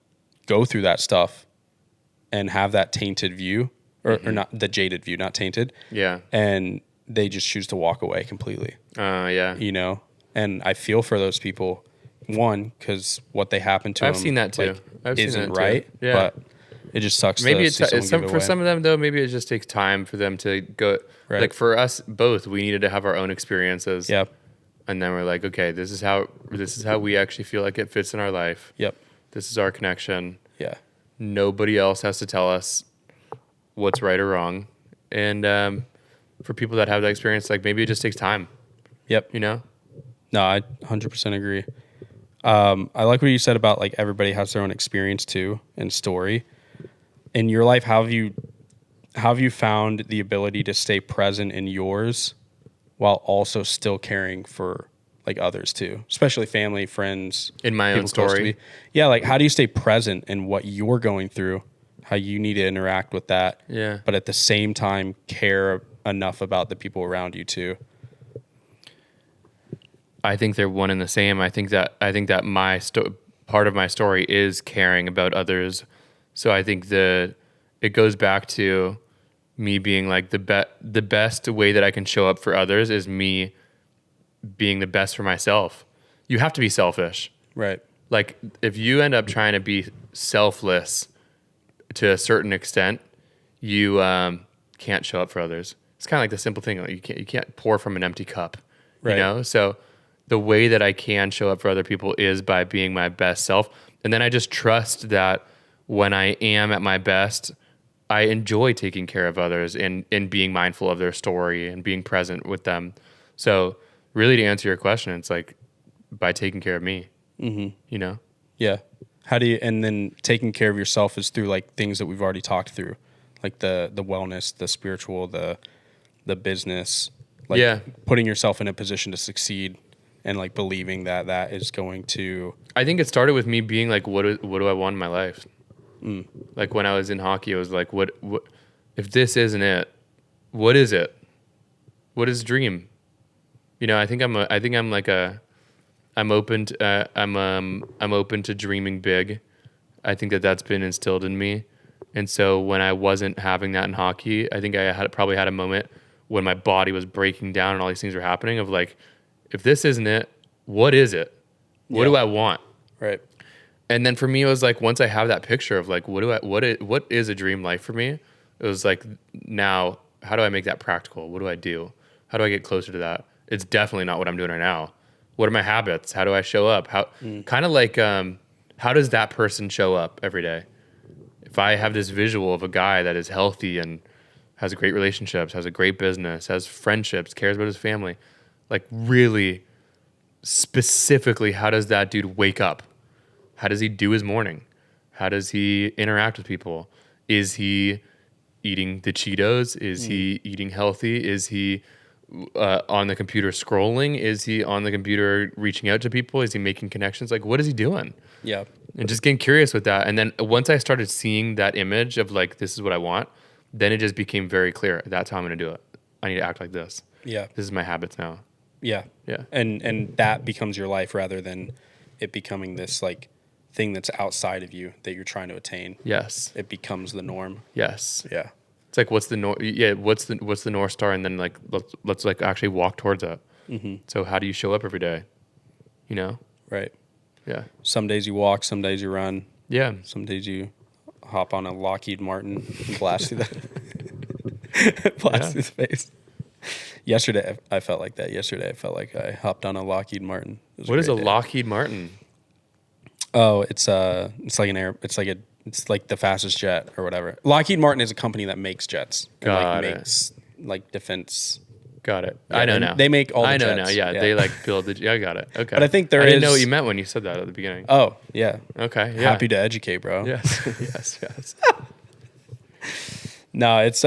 go through that stuff and have that tainted view or not the jaded view, not tainted. Yeah. And they just choose to walk away completely. Yeah. You know? And I feel for those people, one, because what they happen to I've them seen that too. like, I've seen isn't that too. right. Yeah. But it just sucks. Maybe to it's see someone give it for away. some of them though. Maybe it just takes time for them to go. Right. Like for us both, we needed to have our own experiences. Yep. And then we're like, okay, this is how we actually feel like it fits in our life. Yep. This is our connection. Yeah. Nobody else has to tell us what's right or wrong. And for people that have that experience, like maybe it just takes time. Yep. You know? No, I 100% agree. I like what you said about like everybody has their own experience too and story. In your life, how have you found the ability to stay present in yours while also still caring for like others too, especially family, friends, In my own people close to story. me? Yeah, like how do you stay present in what you're going through, how you need to interact with that, Yeah. but at the same time care enough about the people around you too? I think they're one and the same. I think that my part of my story is caring about others. So I think it goes back to me being like the best way that I can show up for others is me being the best for myself. You have to be selfish. Right. Like if you end up trying to be selfless to a certain extent, you can't show up for others. It's kind of like the simple thing. Like you can't pour from an empty cup. Right. You know? So the way that I can show up for other people is by being my best self. And then I just trust that when I am at my best, I enjoy taking care of others and being mindful of their story and being present with them. So really to answer your question, it's like by taking care of me, you know? Yeah. How do you, and then taking care of yourself is through like things that we've already talked through, like the wellness, the spiritual, the business, like Yeah. putting yourself in a position to succeed and like believing that that is going to. I think it started with me being like, what do I want in my life? Like when I was in hockey, I was like, what if this isn't it? What is it? What is dream? You know, I'm open to dreaming big. I think that that's been instilled in me. And so when I wasn't having that in hockey, I think I probably had a moment when my body was breaking down and all these things were happening of like, if this isn't it, what is it? What do I want? Right. And then for me, it was like, once I have that picture of like, what is a dream life for me? It was like, now, how do I make that practical? What do I do? How do I get closer to that? It's definitely not what I'm doing right now. What are my habits? How do I show up? Kind of like, how does that person show up every day? If I have this visual of a guy that is healthy and has great relationships, has a great business, has friendships, cares about his family, like really specifically, how does that dude wake up? How does he do his morning? How does he interact with people? Is he eating the Cheetos? Is he eating healthy? Is he on the computer scrolling? Is he on the computer reaching out to people? Is he making connections? Like, what is he doing? Yeah. And just getting curious with that. And then once I started seeing that image of like, this is what I want, then it just became very clear. That's how I'm going to do it. I need to act like this. Yeah. This is my habits now. Yeah. Yeah. And that becomes your life rather than it becoming this like thing that's outside of you that you're trying to attain. Yes. It becomes the norm. Yes. Yeah. It's like, what's the North Star? And then like, let's like actually walk towards it. So how do you show up every day? You know? Right. Yeah. Some days you walk, some days you run. Yeah. Some days you hop on a Lockheed Martin and blast through through the face. Yesterday, I felt like that. Yesterday, I felt like I hopped on a Lockheed Martin. What is a Lockheed Martin? Oh, it's like the fastest jet or whatever. Lockheed Martin is a company that makes jets. And makes like defense. Got it. Yeah, I know now. They make all the jets. I know now. Yeah, they like build the. I got it. Okay. But I think I didn't know what you meant when you said that at the beginning. Oh yeah. Okay. Yeah. Happy to educate, bro. Yes. Yes. No, it's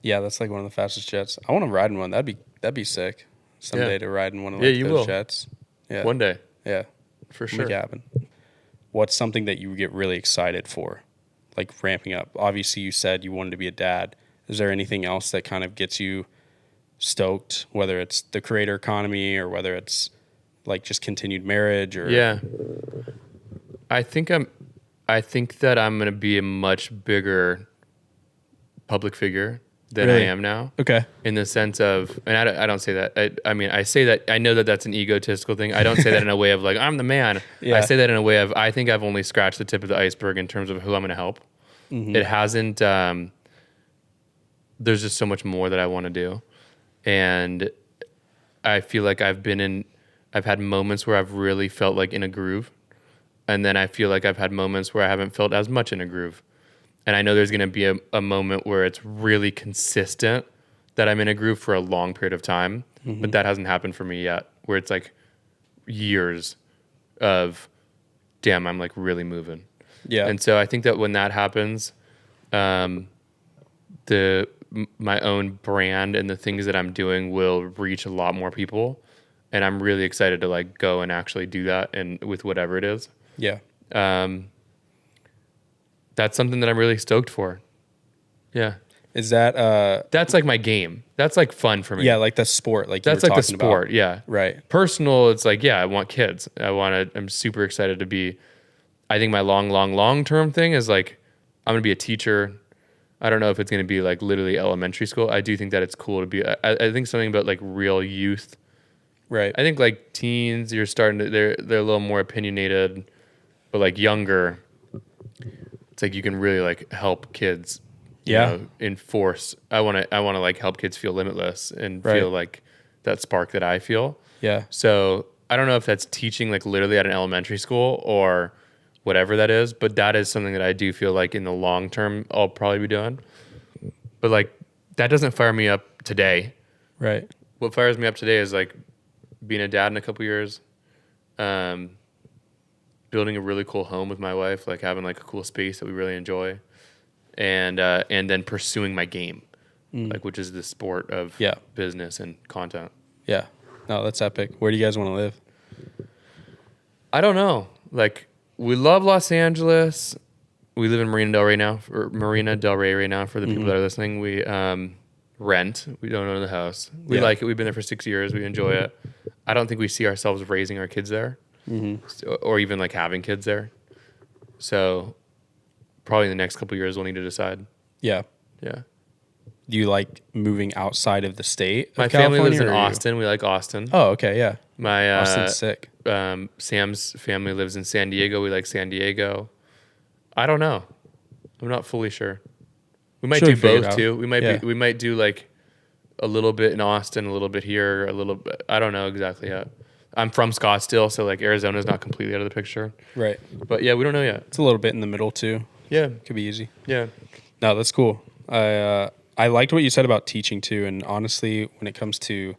yeah, that's like one of the fastest jets. I want to ride in one. That'd be sick. Someday to ride in one of those jets. Yeah. One day. Yeah. For sure. Make it happen. What's something that you get really excited for? Like ramping up. Obviously you said you wanted to be a dad. Is there anything else that kind of gets you stoked, whether it's the creator economy or whether it's like just continued marriage or Yeah. I think that I'm going to be a much bigger public figure than I am now. Okay. In the sense of, and I don't say that. I mean, I say that, I know that that's an egotistical thing. I don't say that in a way of like, I'm the man. Yeah. I say that in a way of, I think I've only scratched the tip of the iceberg in terms of who I'm going to help. It hasn't, there's just so much more that I want to do. And I feel like I've had moments where I've really felt like in a groove. And then I feel like I've had moments where I haven't felt as much in a groove. And I know there's going to be a moment where it's really consistent that I'm in a groove for a long period of time. But that hasn't happened for me yet, where it's like years of, damn, I'm like really moving. Yeah. And so I think that when that happens, my own brand and the things that I'm doing will reach a lot more people. And I'm really excited to like go and actually do that and with whatever it is. Yeah. That's something that I'm really stoked for. Yeah. Is that That's like my game. That's like fun for me. yeah, like the sport, like That's you were like the talking sport. about. Yeah. Right. Personal, it's like, yeah, I want kids. I'm super excited to be, I think my long term thing is like, I'm going to be a teacher. I don't know if it's going to be like literally elementary school. I do think that it's cool to be, I think something about like real youth. Right. I think like teens, you're starting to, they're a little more opinionated, but like younger, it's like you can really like help kids, you know, enforce. I want to like help kids feel limitless and feel like that spark that I feel. Yeah. So I don't know if that's teaching like literally at an elementary school or whatever that is, but that is something that I do feel like in the long term I'll probably be doing. But like that doesn't fire me up today. Right. What fires me up today is like being a dad in a couple years, building a really cool home with my wife, like having like a cool space that we really enjoy, and then pursuing my game, like which is the sport of business and content. Yeah. No, that's epic. Where do you guys want to live? I don't know. Like we love Los Angeles. We live in Marina Del Rey right now. For the people that are listening, we rent. We don't own the house. We like it. We've been there for 6 years. We enjoy it. I don't think we see ourselves raising our kids there, or even like having kids there. So probably in the next couple of years, we'll need to decide. Yeah. Yeah. Do you like moving outside of the state? My family lives in Austin. We like Austin. Oh, okay. Yeah. My Austin's sick. Sam's family lives in San Diego. We like San Diego. I don't know. I'm not fully sure. We might do both too. We might do like a little bit in Austin, a little bit here, a little bit. I don't know exactly yet. I'm from Scottsdale, so like Arizona's not completely out of the picture. Right. But yeah, we don't know yet. It's a little bit in the middle too. Yeah. Could be easy. Yeah. No, that's cool. I liked what you said about teaching too. And honestly, when it comes to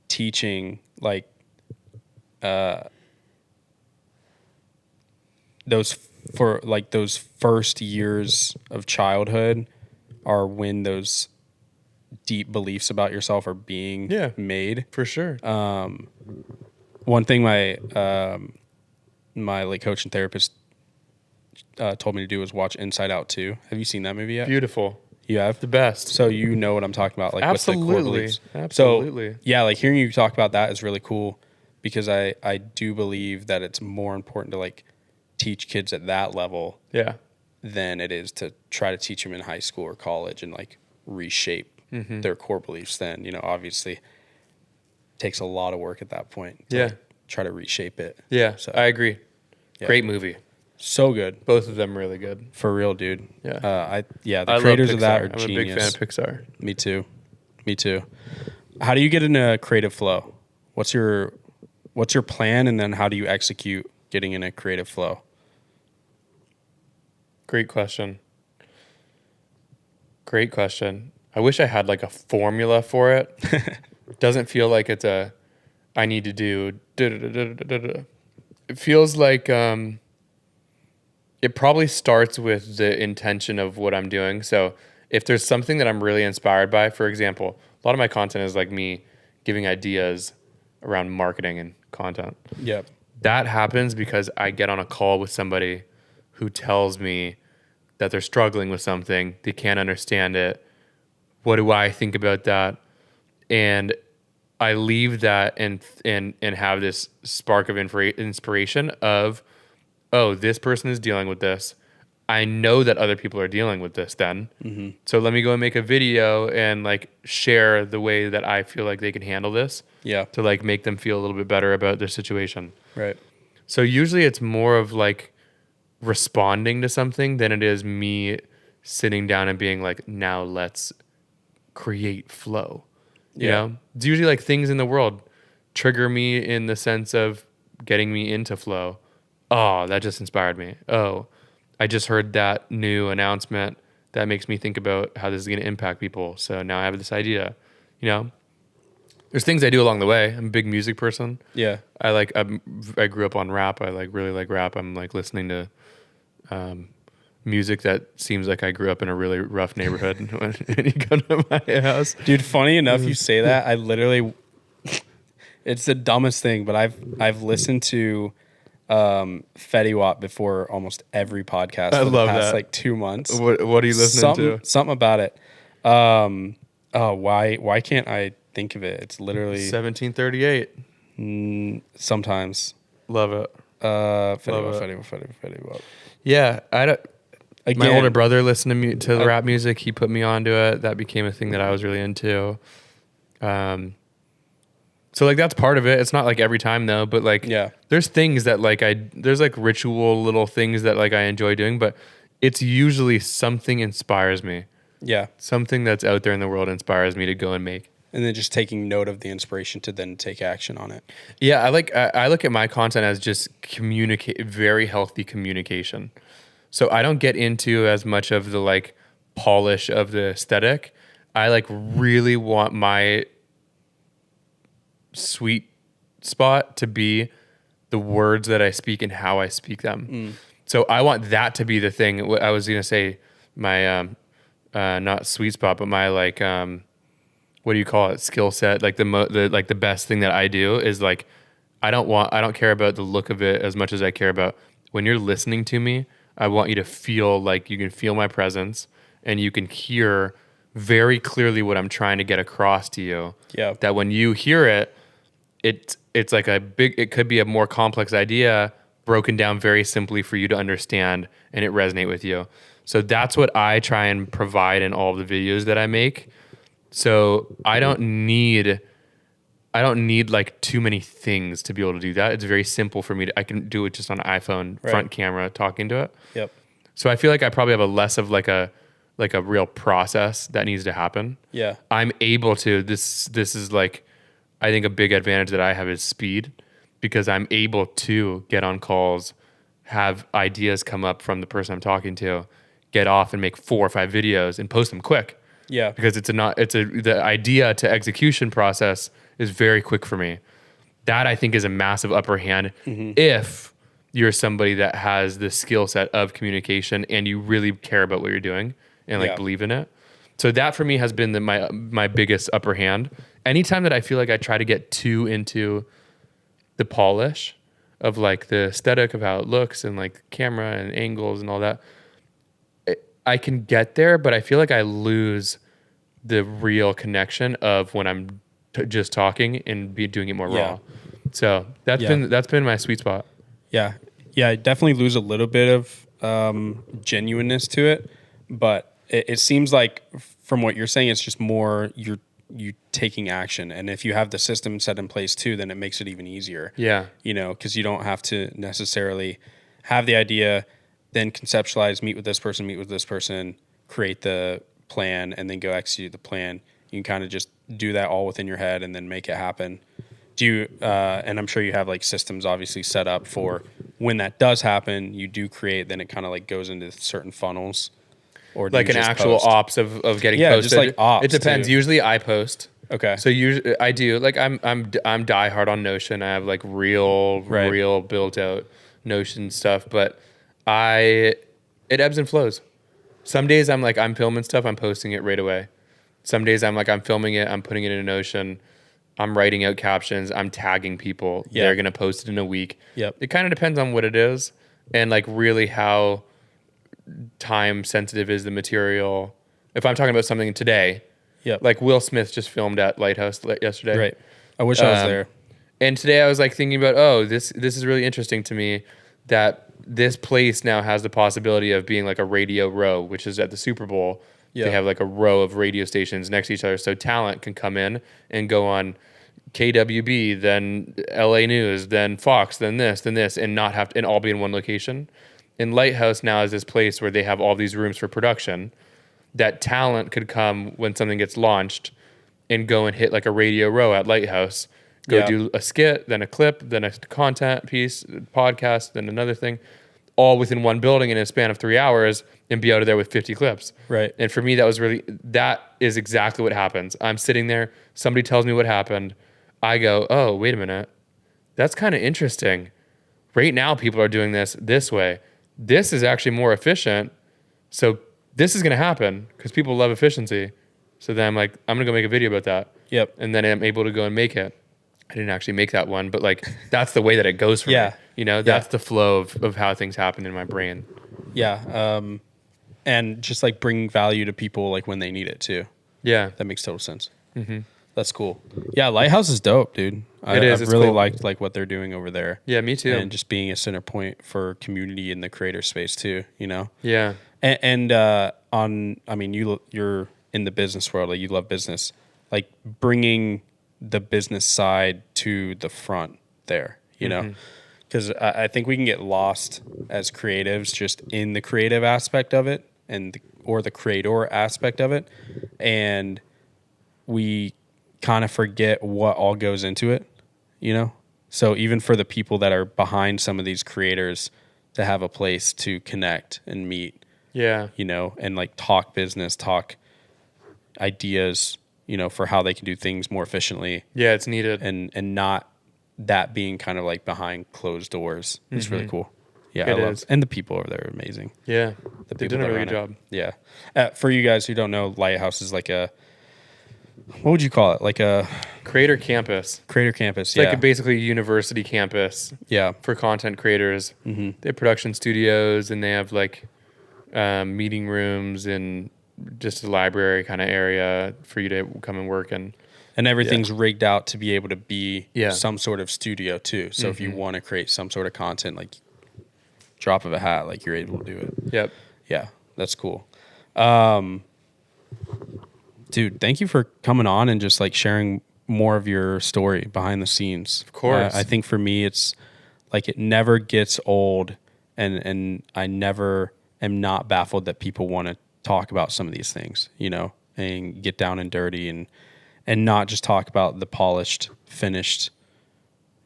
teaching, like those first years of childhood are when those deep beliefs about yourself are being made. For sure. One thing my like coach and therapist told me to do was watch Inside Out 2. Have you seen that movie yet? Beautiful. You have? The best. So you know what I'm talking about, like with the core beliefs. Absolutely. So yeah, like hearing you talk about that is really cool because I do believe that it's more important to like teach kids at that level than it is to try to teach them in high school or college and like reshape their core beliefs. Then, you know, obviously takes a lot of work at that point to like, try to reshape it. Yeah, so I agree. Yeah. Great movie. So good. Both of them really good. For real, dude. Yeah. The creators of that are genius. I'm a big fan of Pixar. Me too. How do you get in a creative flow? What's your plan, and then how do you execute getting in a creative flow? Great question. I wish I had like a formula for it. Doesn't feel like it's I need to do It feels like it probably starts with the intention of what I'm doing. So if there's something that I'm really inspired by, for example, a lot of my content is like me giving ideas around marketing and content. Yep. That happens because I get on a call with somebody who tells me that they're struggling with something, they can't understand it. What do I think about that? And I leave that and have this spark of inspiration of, oh, this person is dealing with this. I know that other people are dealing with this then. Mm-hmm. So let me go and make a video and like share the way that I feel like they can handle this. Yeah. To like make them feel a little bit better about their situation. Right. So usually it's more of like responding to something than it is me sitting down and being like, now let's create flow. You know? It's usually like things in the world trigger me in the sense of getting me into flow. Oh, that just inspired me. Oh, I just heard that new announcement that makes me think about how this is going to impact people. So now I have this idea, you know? There's things I do along the way. I'm a big music person. Yeah. I grew up on rap. I really like rap. I'm like listening to music that seems like I grew up in a really rough neighborhood when you come to my house. Dude, funny enough you say that. I literally it's the dumbest thing, but I've listened to Fetty Wap before almost every podcast for the past like 2 months. What are you listening to? Something about it. Why can't I think of it? It's literally 1738. Sometimes. Love it. Fetty Wap. Yeah, Again, my older brother listened to the rap music. He put me onto it. That became a thing that I was really into. So like that's part of it. It's not like every time though, but like there's things that like there's like ritual little things that like I enjoy doing, but it's usually something inspires me. Yeah. Something that's out there in the world inspires me to go and make. And then just taking note of the inspiration to then take action on it. Yeah, I look at my content as just very healthy communication. So I don't get into as much of the like polish of the aesthetic. I like really want my sweet spot to be the words that I speak and how I speak them. So I want that to be the thing. I was going to say my, not sweet spot, but my like, what do you call it? Skill set. Like the best thing that I do is like, I don't care about the look of it as much as I care about when you're listening to me. I want you to feel like you can feel my presence and you can hear very clearly what I'm trying to get across to you. Yeah. That when you hear it, it's like it could be a more complex idea broken down very simply for you to understand and it resonate with you. So that's what I try and provide in all of the videos that I make. So I don't need like too many things to be able to do that. It's very simple for me I can do it just on an iPhone front camera talking to it. Yep. So I feel like I probably have a less of like a real process that needs to happen. Yeah. I'm able to, this is like, I think a big advantage that I have is speed, because I'm able to get on calls, have ideas come up from the person I'm talking to, get off and make 4 or 5 videos and post them quick. Yeah. Because the idea to execution process is very quick for me. That I think is a massive upper hand if you're somebody that has the skill set of communication and you really care about what you're doing and like believe in it. So that for me has been my biggest upper hand. Anytime that I feel like I try to get too into the polish of like the aesthetic of how it looks and like camera and angles and all that, I can get there, but I feel like I lose the real connection of when I'm just talking and doing it more raw. So that's been my sweet spot. Yeah. Yeah. I definitely lose a little bit of genuineness to it, but it seems like from what you're saying, it's just more you taking action. And if you have the system set in place too, then it makes it even easier. Yeah. You know, because you don't have to necessarily have the idea, then conceptualize, meet with this person, create the plan, and then go execute the plan. You can kind of just do that all within your head and then make it happen. Do you, and I'm sure you have like systems obviously set up for when that does happen, you do create, then it kind of like goes into certain funnels. Or like an actual post? ops of getting posted. Just like ops. It depends. Too. Usually I post. Okay. So usually I do. Like I'm diehard on Notion. I have like real built out Notion stuff, but it ebbs and flows. Some days I'm filming stuff, I'm posting it right away. Some days I'm filming it, I'm putting it in Notion, I'm writing out captions, I'm tagging people. Yeah. They're gonna post it in a week. Yep. It kind of depends on what it is and like really how time sensitive is the material. If I'm talking about something today, like Will Smith just filmed at Lighthouse yesterday. Right. I wish I was there. And today I was like thinking about, this is really interesting to me that this place now has the possibility of being like a radio row, which is at the Super Bowl. Yeah. They have like a row of radio stations next to each other. So talent can come in and go on KWB, then LA News, then Fox, then this, and not have to, and all be in one location. And Lighthouse now is this place where they have all these rooms for production that talent could come when something gets launched and go and hit like a radio row at Lighthouse, go do a skit, then a clip, then a content piece, podcast, then another thing, all within one building in a span of 3 hours and be out of there with 50 clips. Right. And for me, that is exactly what happens. I'm sitting there, somebody tells me what happened. I go, oh, wait a minute. That's kind of interesting. Right now, people are doing this way. This is actually more efficient. So this is going to happen because people love efficiency. So then I'm like, I'm going to go make a video about that. Yep. And then I'm able to go and make it. I didn't actually make that one, but like, that's the way that it goes for me. You know, that's the flow of how things happen in my brain. Yeah. And just like bringing value to people like when they need it too. Yeah. That makes total sense. Mm-hmm. That's cool. Yeah. Lighthouse is dope, dude. It is. I've really cool. liked like what they're doing over there. Yeah, me too. And just being a center point for community in the creator space too, you know? Yeah. And you're in the business world, like you love business, like bringing the business side to the front there, you know? Because I think we can get lost as creatives just in the creative aspect of it or the creator aspect of it. And we kind of forget what all goes into it, you know? So even for the people that are behind some of these creators to have a place to connect and meet, you know, and like talk business, talk ideas, you know, for how they can do things more efficiently. Yeah, it's needed. And not that being kind of like behind closed doors is really cool. Yeah, It I love is. and the people over there are amazing. Yeah. The They people did a that really run good it. job. Yeah. For you guys who don't know, Lighthouse is like a, what would you call it? Like a Creator campus. creator campus. It's Yeah. like basically a university campus Yeah. for content creators. Mm-hmm. They have production studios and they have like meeting rooms and just a library kind of area for you to come and work in. And everything's rigged out to be able to be Yeah. some sort of studio too. So if you want to create some sort of content, like drop of a hat, like you're able to do it. Yep. Yeah, that's cool. Dude, thank you for coming on and just like sharing more of your story behind the scenes. Of course. I think for me, it's like it never gets old, and I never am not baffled that people want to talk about some of these things, you know, and get down and dirty and not just talk about the polished, finished,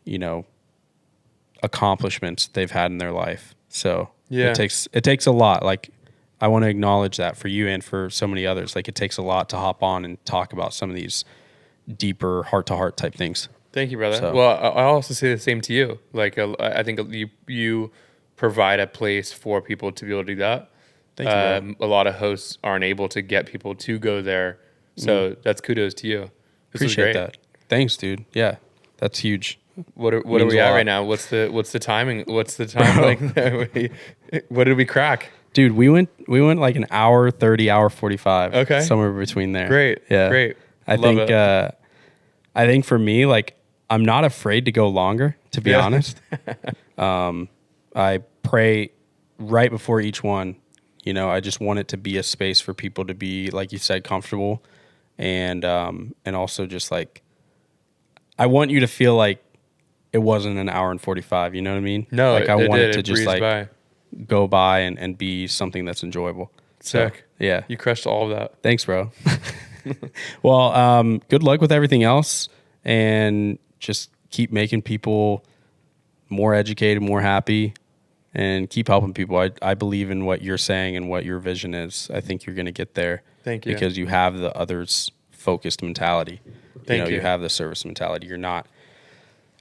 you know, accomplishments they've had in their life. So Yeah. it takes a lot. Like I want to acknowledge that for you and for so many others. Like it takes a lot to hop on and talk about some of these deeper heart to heart type things. Thank you, brother. So- Well, I also say the same to you. Like, I think you provide a place for people to be able to do that. Thank you, bro. A lot of hosts aren't able to get people to go there. So that's kudos to you. This was Appreciate great. that. Thanks, dude. Yeah, that's huge. What are Means we a at lot. right now? What's the timing? What's the time like there? What did we crack? Dude, we went like an hour 30, hour 45. Okay. Somewhere between there. Great. Yeah. Great. I Love think it. I think for me, like I'm not afraid to go longer, to be Yeah. honest. I pray right before each one. You know, I just want it to be a space for people to be, like you said, comfortable and also just like I want you to feel like it wasn't an hour and 45, you know what I mean? No, like I it want did. it to It just breezed like by. go by and be something that's enjoyable. Sick. So, yeah. You crushed all of that. Thanks, bro. Well, good luck with everything else and just keep making people more educated, more happy, and keep helping people. I believe in what you're saying and what your vision is. I think you're going to get there. Thank you. Because you have the others focused mentality. Thank you. You have the service mentality. You're not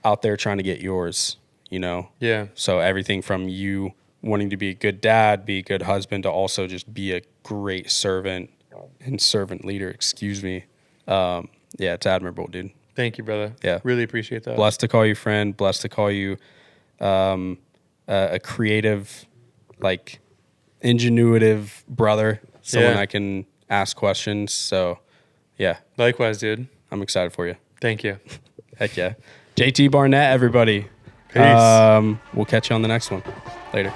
out there trying to get yours, you know? Yeah. So everything from you wanting to be a good dad, be a good husband, to also just be a great servant and servant leader, excuse me. Yeah, it's admirable, dude. Thank you, brother. Yeah. Really appreciate that. Blessed to call you friend, blessed to call you a creative, like ingenuitive brother, someone Yeah. I can ask questions. So yeah, Likewise, dude. I'm excited for you. Thank you. Heck yeah. JT Barnett, everybody. Peace. We'll catch you on the next one. Later.